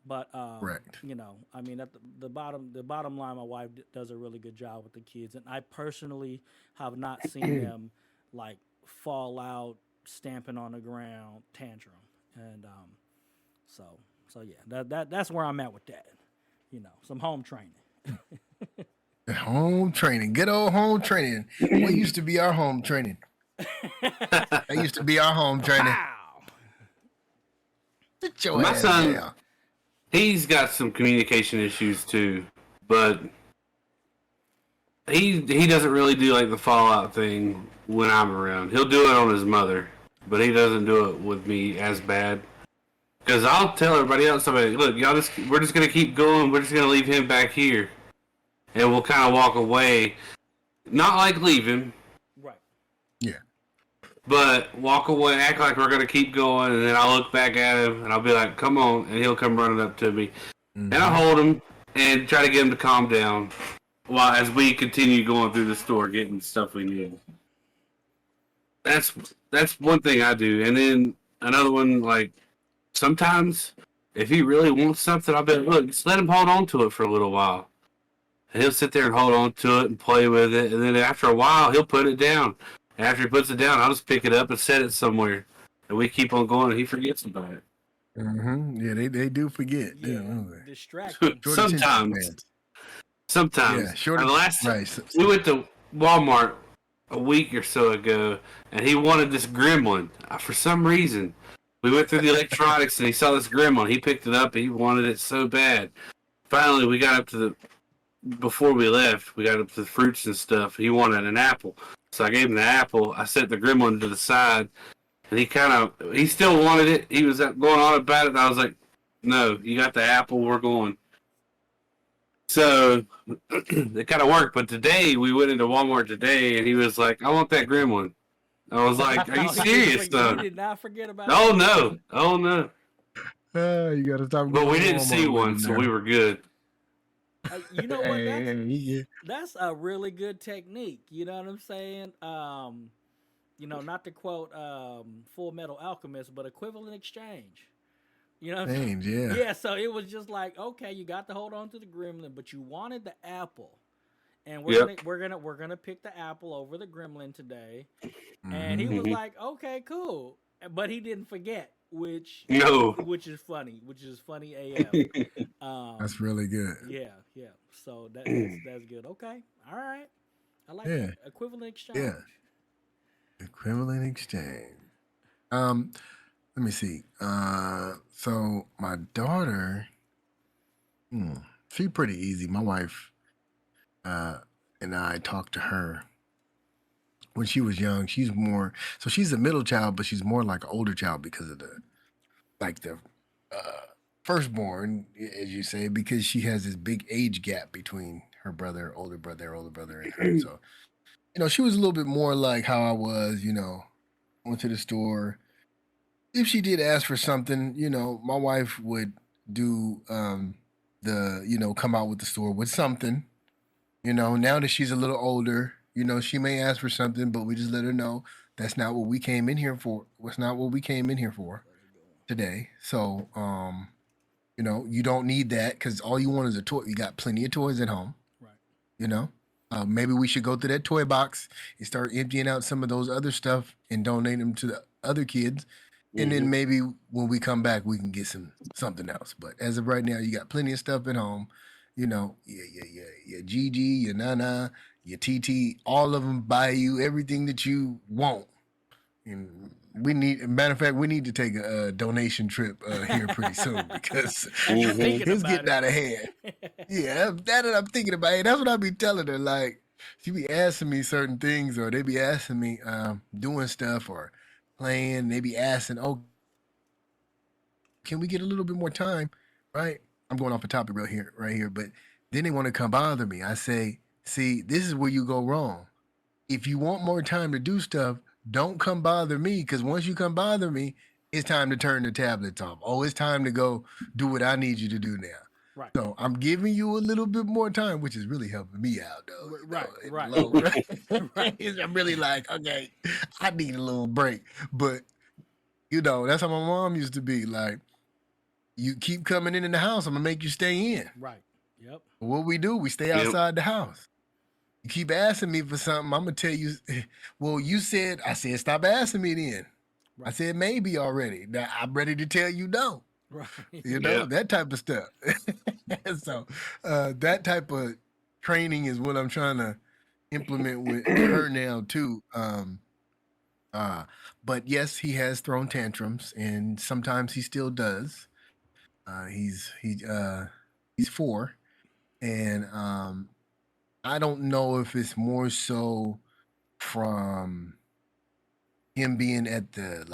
But Correct. you know, I mean, at the bottom line, my wife does a really good job with the kids, and I personally have not seen them like fall out, stamping on the ground, tantrum, and so yeah, that's where I'm at with that. You know, some home training. Home training, good old home training. What used to be our home training? That used to be our home training. Wow. Sit your My ass son, down. he's got some communication issues too, but he doesn't really do like the fallout thing when I'm around. He'll do it on his mother, but he doesn't do it with me as bad. Because I'll tell everybody else, I'm like, look, we're just gonna keep going. We're just gonna leave him back here, and we'll kind of walk away. Not like leave him, Right. Yeah. but walk away, act like we're gonna keep going, and then I'll look back at him and I'll be like, "Come on," and he'll come running up to me, and I'll hold him and try to get him to calm down, while as we continue going through the store getting stuff we need. That's one thing I do, and then another one like sometimes if he really wants something, I'll be like, look, just let him hold on to it for a little while. And he'll sit there and hold on to it and play with it. And then after a while, he'll put it down. And after he puts it down, I'll just pick it up and set it somewhere. And we keep on going and he forgets about it. Yeah, they do forget. Yeah. Don't they? Distracting. Short attention Sometimes. spans. Sometimes. Yeah, short. And the last Right. we went to Walmart a week or so ago, and he wanted this gremlin. For some reason, we went through the electronics, and he saw this gremlin. He picked it up, and he wanted it so bad. Finally, we got up to before we left, we got up to the fruits and stuff. He wanted an apple. So I gave him the apple. I set the gremlin to the side, and he still wanted it. He was going on about it, and I was like, no, you got the apple, we're going. So it kind of worked, but today we went into Walmart today, and he was like, "I want that gremlin." I was like, "Are you serious, though?" You did not forget about Oh it. no, oh no! You gotta stop. But we didn't see one, so we were good. You know what? Yeah. That's a really good technique. You know what I'm saying? You know, not to quote Full Metal Alchemist, but equivalent exchange. You know what I'm saying? Yeah. Yeah, so it was just like, okay, you got to hold on to the gremlin, but you wanted the apple. And we're gonna pick the apple over the gremlin today. And he was like, okay, cool. But he didn't forget, which is funny, AF. That's really good. Yeah. So that's good. Okay. All right. I like that. Equivalent exchange. Yeah. Equivalent exchange. Let me see. So my daughter, she's pretty easy. My wife, and I talked to her when she was young. She's a middle child, but she's more like an older child because of the firstborn, as you say, because she has this big age gap between her older brother, and her. So, she was a little bit more like how I was, went to the store. If she did ask for something, my wife would do come out with the store with something. Now that she's a little older, she may ask for something, but we just let her know that's not what we came in here for. What's not what we came in here for today. So, you don't need that because all you want is a toy. You got plenty of toys at home. Right. Maybe we should go through that toy box and start emptying out some of those other stuff and donate them to the other kids. And then maybe when we come back, we can get something else. But as of right now, you got plenty of stuff at home. Your Gigi, your Nana, your TT, all of them buy you everything that you want. And matter of fact, we need to take a donation trip here pretty soon because it's getting out of hand. Yeah, that I'm thinking about it. That's what I be telling her. Like, she be asking me certain things, or they be asking me doing stuff or playing. They be asking, "Oh, can we get a little bit more time?" Right? I'm going off a topic right here, but then they want to come bother me. I say, see, this is where you go wrong. If you want more time to do stuff, don't come bother me, because once you come bother me, it's time to turn the tablets off. Oh, it's time to go do what I need you to do now. Right. So I'm giving you a little bit more time, which is really helping me out, though. Right. I'm really like, okay, I need a little break. But, that's how my mom used to be. Like, You keep coming in the house, I'm gonna make you stay in. Right. Yep. What we do, we stay Yep. outside the house. You keep asking me for something, I'm gonna tell you. Well, I said, stop asking me then. I Right. said maybe already. Now I'm ready to tell you no. Right. You know, Yeah. that type of stuff. So that type of training is what I'm trying to implement with her now too. But yes, he has thrown tantrums, and sometimes he still does. He's 4, and I don't know if it's more so from him being at the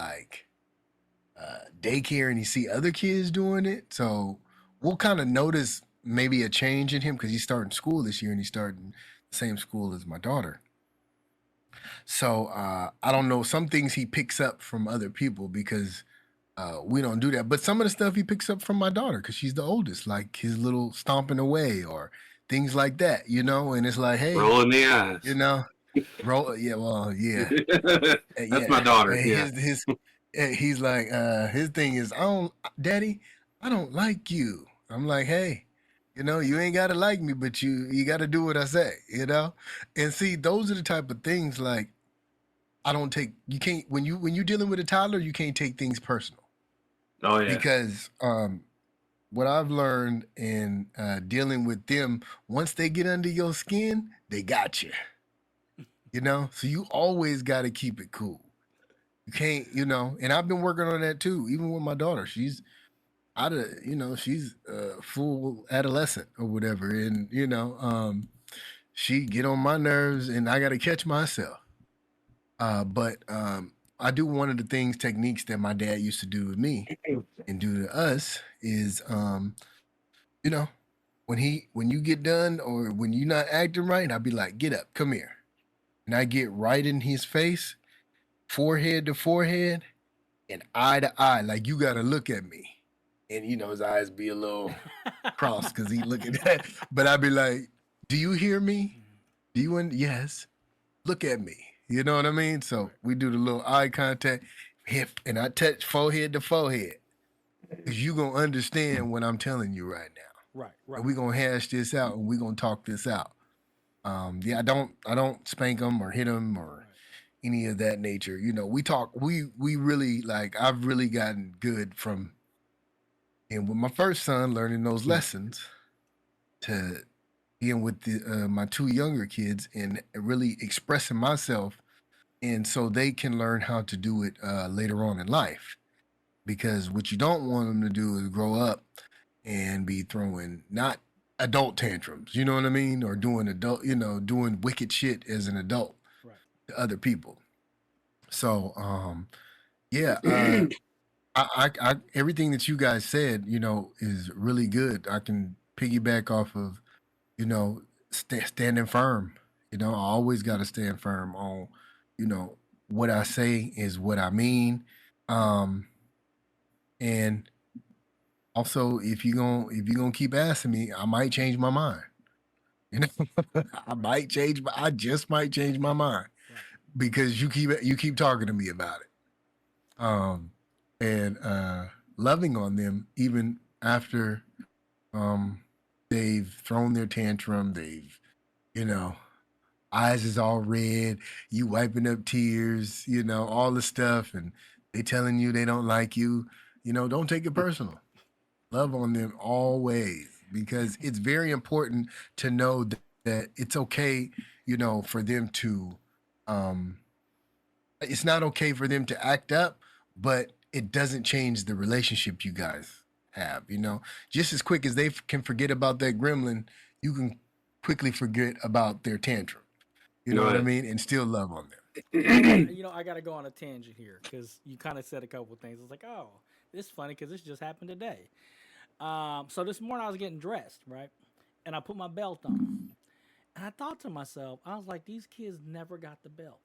daycare and he see other kids doing it. So we'll kind of notice maybe a change in him because he's starting school this year and he's starting the same school as my daughter. So I don't know. Some things he picks up from other people because we don't do that. But some of the stuff he picks up from my daughter because she's the oldest, like his little stomping away or things like that, you know. And it's like, hey, Rolling the eyes. you know, roll. Yeah, well, yeah, That's my daughter. Yeah. He's like, his thing is, Daddy, I don't like you. I'm like, hey, you know, you ain't gotta like me, but you gotta do what I say, you know. And see, those are the type of things like you can't when you're dealing with a toddler, you can't take things personal Oh yeah. because what I've learned in dealing with them, once they get under your skin, they got you. You know, so you always got to keep it cool. You can't, you know, and I've been working on that too. Even with my daughter, she's she's full adolescent or whatever, and she get on my nerves, and I got to catch myself. But I do one of the techniques that my dad used to do with me and do to us is, you know, when you get done or when you're not acting right, I'll be like, get up, come here, and I get right in his face, forehead to forehead, and eye to eye, like you got to look at me. And his eyes be a little crossed because he looking at. But I'd be like, "Do you hear me? Do you? Yes. Look at me. You know what I mean?" So we do the little eye contact, hip, and I touch forehead to forehead because you gonna understand what I'm telling you right now. Right. Right. And we gonna hash this out and we gonna talk this out. Yeah, I don't spank them or hit them or any of that nature. You know, we talk. We really like. I've really gotten good from. And with my first son, learning those lessons to being with my 2 younger kids and really expressing myself, and so they can learn how to do it later on in life. Because what you don't want them to do is grow up and be throwing not adult tantrums, you know what I mean, or doing wicked shit as an adult to other people. So, yeah. I everything that you guys said, is really good. I can piggyback off of, standing firm. I always got to stand firm on, what I say is what I mean. And also, if you gonna keep asking me, I might change my mind. You know, I just might change my mind because you keep talking to me about it. And loving on them even after they've thrown their tantrum, they've, you know, eyes is all red, you wiping up tears, all the stuff, and they telling you they don't like you, don't take it personal. Love on them always because it's very important to know that it's okay, for them to it's not okay for them to act up, but it doesn't change the relationship you guys have. Just as quick as they can forget about that gremlin, you can quickly forget about their tantrum. You know what I mean? And still love on them. I got to go on a tangent here because you kind of said a couple things. It's like, oh, this is funny because this just happened today. So this morning I was getting dressed, right? And I put my belt on. And I thought to myself, I was like, these kids never got the belt.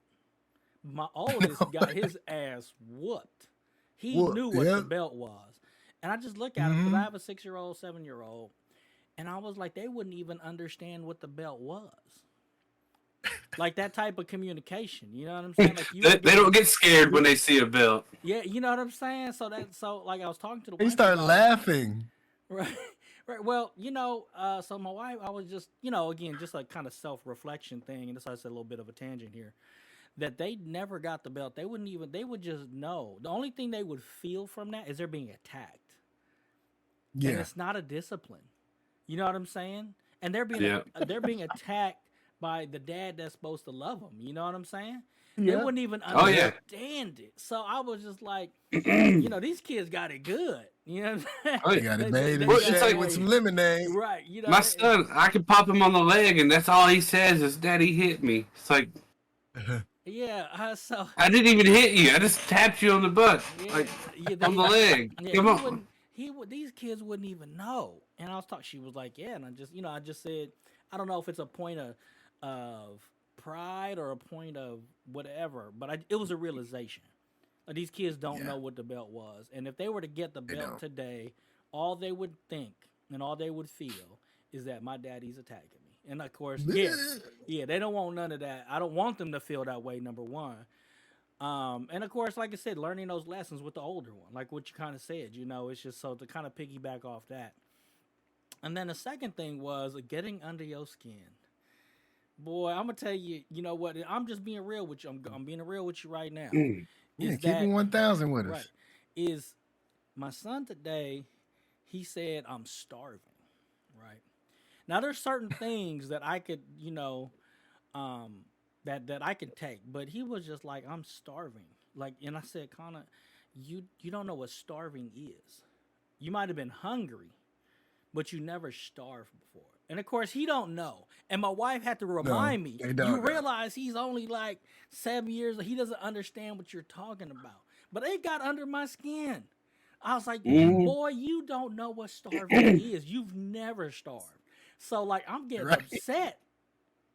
My oldest got his ass whooped. He knew what the belt was. And I just look at him because I have a 6-year-old, 7-year-old. And I was like, they wouldn't even understand what the belt was. like that type of communication. You know what I'm saying? Like they don't get scared when they see a belt. Yeah, you know what I'm saying. So like I was talking to the He wife started about it. laughing. Right. Right. Well, so my wife, I was just, again, just a kind of self-reflection thing, and this is a little bit of a tangent here. That they never got the belt. They would just know. The only thing they would feel from that is they're being attacked. And Yeah. it's not a discipline. You know what I'm saying? And they're being attacked by the dad that's supposed to love them. You know what I'm saying? They Yeah. wouldn't even Oh, yeah. understand it. So I was just like, these kids got it good. You know what I'm saying? Oh, You yeah. got it They- made they- in Well, the it's shade like- with some lemonade. Right. My son, I can pop him on the leg, and that's all he says is, "Daddy hit me." It's like, Yeah. So I didn't even hit you. I just tapped you on the butt, like on the leg. Yeah, Come he on. wouldn't. He would. These kids wouldn't even know. And I was talking. She was like, "Yeah," and I just said, I don't know if it's a point of pride or a point of whatever, but it was a realization. Like, these kids don't know what the belt was, and if they were to get the belt don't. today, all they would think and all they would feel is that my daddy's attacking me. And of course, yeah, they don't want none of that. I don't want them to feel that way. Number one. And of course, like I said, learning those lessons with the older one, like what you kind of said, it's just so to kind of piggyback off that. And then the second thing was getting under your skin. Boy, I'm gonna tell you, you know what? I'm just being real with you. I'm being real with you right now. Yeah, Is keep that it 1,000 with us. right? Is my son today? He said I'm starving. Right now, there's certain things that I could, that I could take, but he was just like, I'm starving. Like, and I said, Connor, you don't know what starving is. You might have been hungry, but you never starved before. And of course, he don't know. And my wife had to remind me. they don't You know. realize he's only like 7 years. He doesn't understand what you're talking about. But it got under my skin. I was like, boy, you don't know what starving is. You've never starved. So like, I'm getting upset.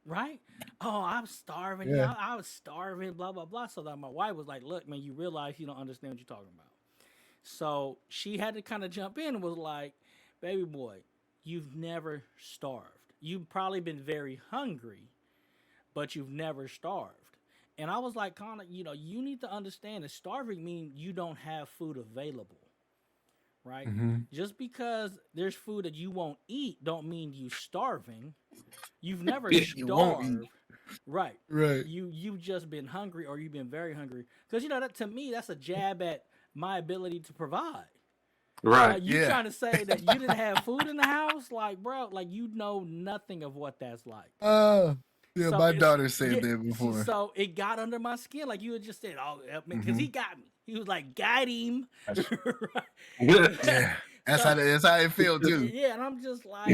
Right? Oh, I'm starving. Yeah. I was starving, blah, blah, blah. So that my wife was like, look, man, you realize you don't understand what you're talking about. So she had to kind of jump in and was like, baby boy, you've never starved. You've probably been very hungry, but you've never starved. And I was like, Connor, you need to understand that starving means you don't have food available. Right? Just because there's food that you won't eat don't mean you starving. You've never You won't starved. eat. Right. Right. You've just been hungry or you've been very hungry. Because that to me, that's a jab at my ability to provide. Right. You trying to say that you didn't have food in the house? Like, bro, like you know nothing of what that's like. Yeah, So my it's- daughter said that before. So it got under my skin, like you had just said, oh, because he got me. He was like, got him. Right. Yeah, that's how it felt too. Yeah, and I'm just like,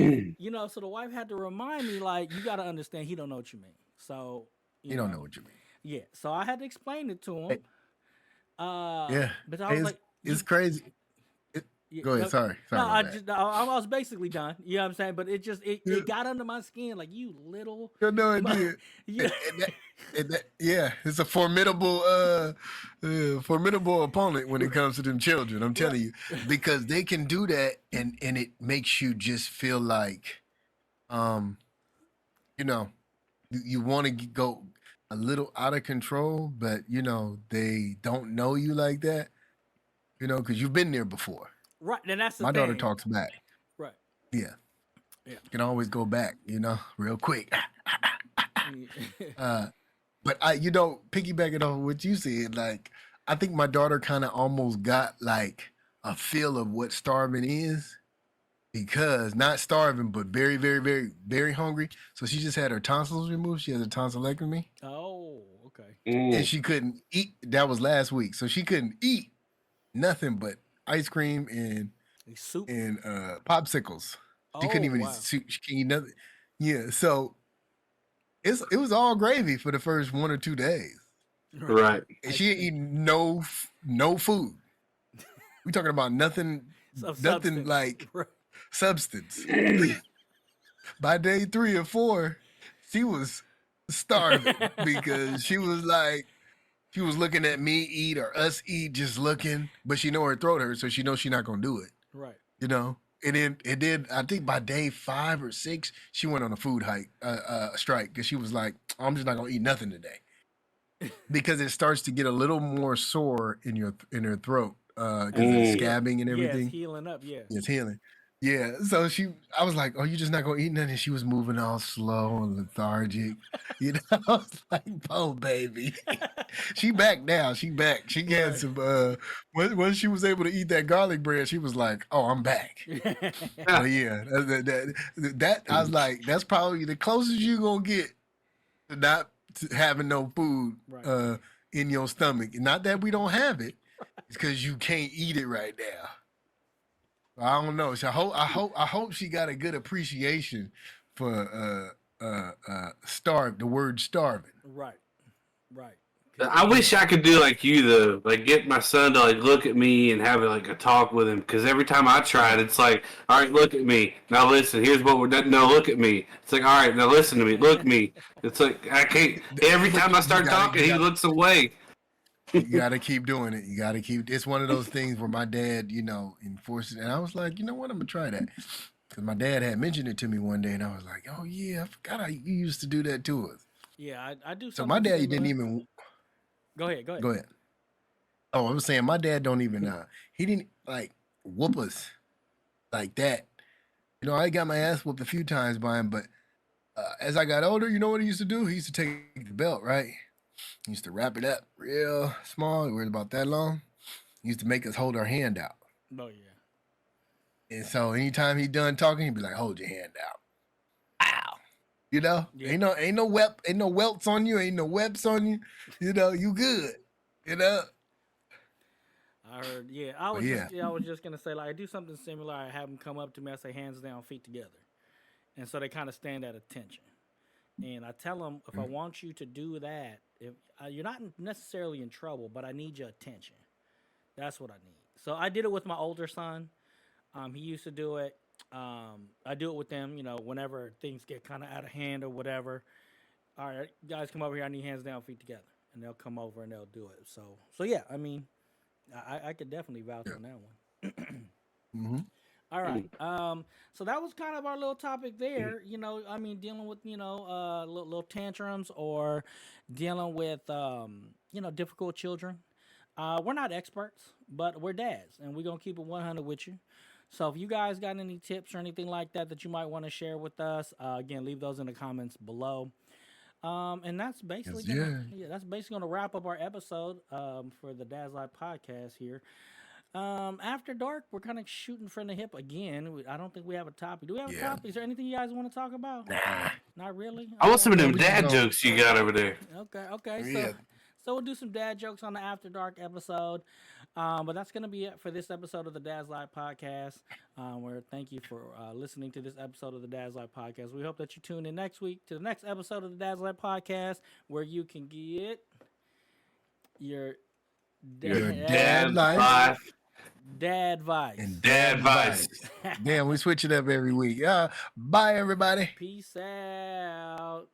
so the wife had to remind me, like, you got to understand, he don't know what you mean. So You don't know what you mean. Yeah, so I had to explain it to him. Yeah, but I was like, it's crazy. Go ahead. Sorry. No, about that. I was basically done. You know what I'm saying? But it got under my skin, like, you little. No, it did. Yeah. Yeah, it's a formidable opponent when it comes to them children. I'm telling you, because they can do that, and it makes you just feel like, you want to go a little out of control, but they don't know you like that, because you've been there before. Right, and that's the My thing. daughter talks back. Right. Yeah. Yeah. Can always go back, real quick. But piggybacking off what you said, like, I think my daughter kind of almost got like a feel of what starving is, because not starving, but very, very, very, very hungry. So she just had her tonsils removed. She has a tonsillectomy, Oh, okay. and she couldn't eat. That was last week, so she couldn't eat nothing but ice cream and Soup. popsicles. She couldn't even wow. she can't eat nothing. Yeah, so it was all gravy for the first 1 or 2 days. Right. And she ain't eating no food. We talking about nothing, nothing Substance. like Right. substance. By day 3 or 4, she was starving because she was looking at me eat or us eat, just looking, but she know her throat hurts, so she knows she's not gonna do it. Right. And then I think by day 5 or 6, she went on a food strike because she was like, I'm just not gonna eat nothing today because it starts to get a little more sore in her throat because of the scabbing and Yeah, everything. it's healing up. Yeah. It's healing. Yeah. So I was like, oh, you just not gonna eat nothing? And she was moving all slow and lethargic. You know, I was like, oh baby. She back now. She back. She had some when she was able to eat that garlic bread, she was like, oh, I'm back. But yeah, that I was like, that's probably the closest you gonna get to not having no food in your stomach. Not that we don't have it, it's because you can't eat it right now. I don't know. So I hope she got a good appreciation for the word starving. Right. I wish I could do like you though, like get my son to like look at me and have like a talk with him. Because every time I try it, it's like, all right, look at me. Now listen. Here's what we're doing. No, look at me. It's like, all right, now listen to me. Look at me. It's like I can't. Every time I start talking, he looks away. You got to keep doing it. You got to keep. It's one of those things where my dad, enforced it, and I was like, you know what, I'm gonna try that. Because my dad had mentioned it to me one day, and I was like, oh yeah, I forgot you used to do that to us. Yeah, I do. So my dad didn't even. Go ahead. Oh, I was saying my dad don't even. He didn't like whoop us like that. I got my ass whooped a few times by him, but as I got older, you know what he used to do? He used to take the belt, right? He used to wrap it up real small. It was about that long. He used to make us hold our hand out. Oh, yeah. And so anytime he done talking, he'd be like, hold your hand out. Ow. Yeah. Ain't no welts on you. Ain't no webs on you. You good. I heard, yeah. I was just going to say, like, I do something similar. I have them come up to me. I say, hands down, feet together. And so they kind of stand at attention. And I tell them, if I want you to do that, if you're not necessarily in trouble, but I need your attention. That's what I need. So I did it with my older son. He used to do it. I do it with them, whenever things get kind of out of hand or whatever. All right, guys, come over here. I need hands down, feet together. And they'll come over and they'll do it. So yeah, I mean, I could definitely vouch on that one. Mm-hmm. All right. So that was kind of our little topic there. Dealing with little tantrums or dealing with difficult children. We're not experts, but we're dads, and we're gonna keep it 100 with you. So if you guys got any tips or anything like that you might want to share with us, again, leave those in the comments below. And that's basically that's basically gonna wrap up our episode for the Dad's Life podcast here. After dark, we're kind of shooting from the hip again. I don't think we have a topic. Do we have a topic? Is there anything you guys want to talk about? Nah, not really. Okay. I want some of them dad jokes you got over there. Okay. So we'll do some dad jokes on the After Dark episode. But that's going to be it for this episode of the Dad's Life podcast. Where thank you for listening to this episode of the Dad's Life podcast. We hope that you tune in next week to the next episode of the Dad's Life podcast, where you can get your dad life. Dad Vice. And Dad Vice. Damn, we switch it up every week. Bye, everybody. Peace out.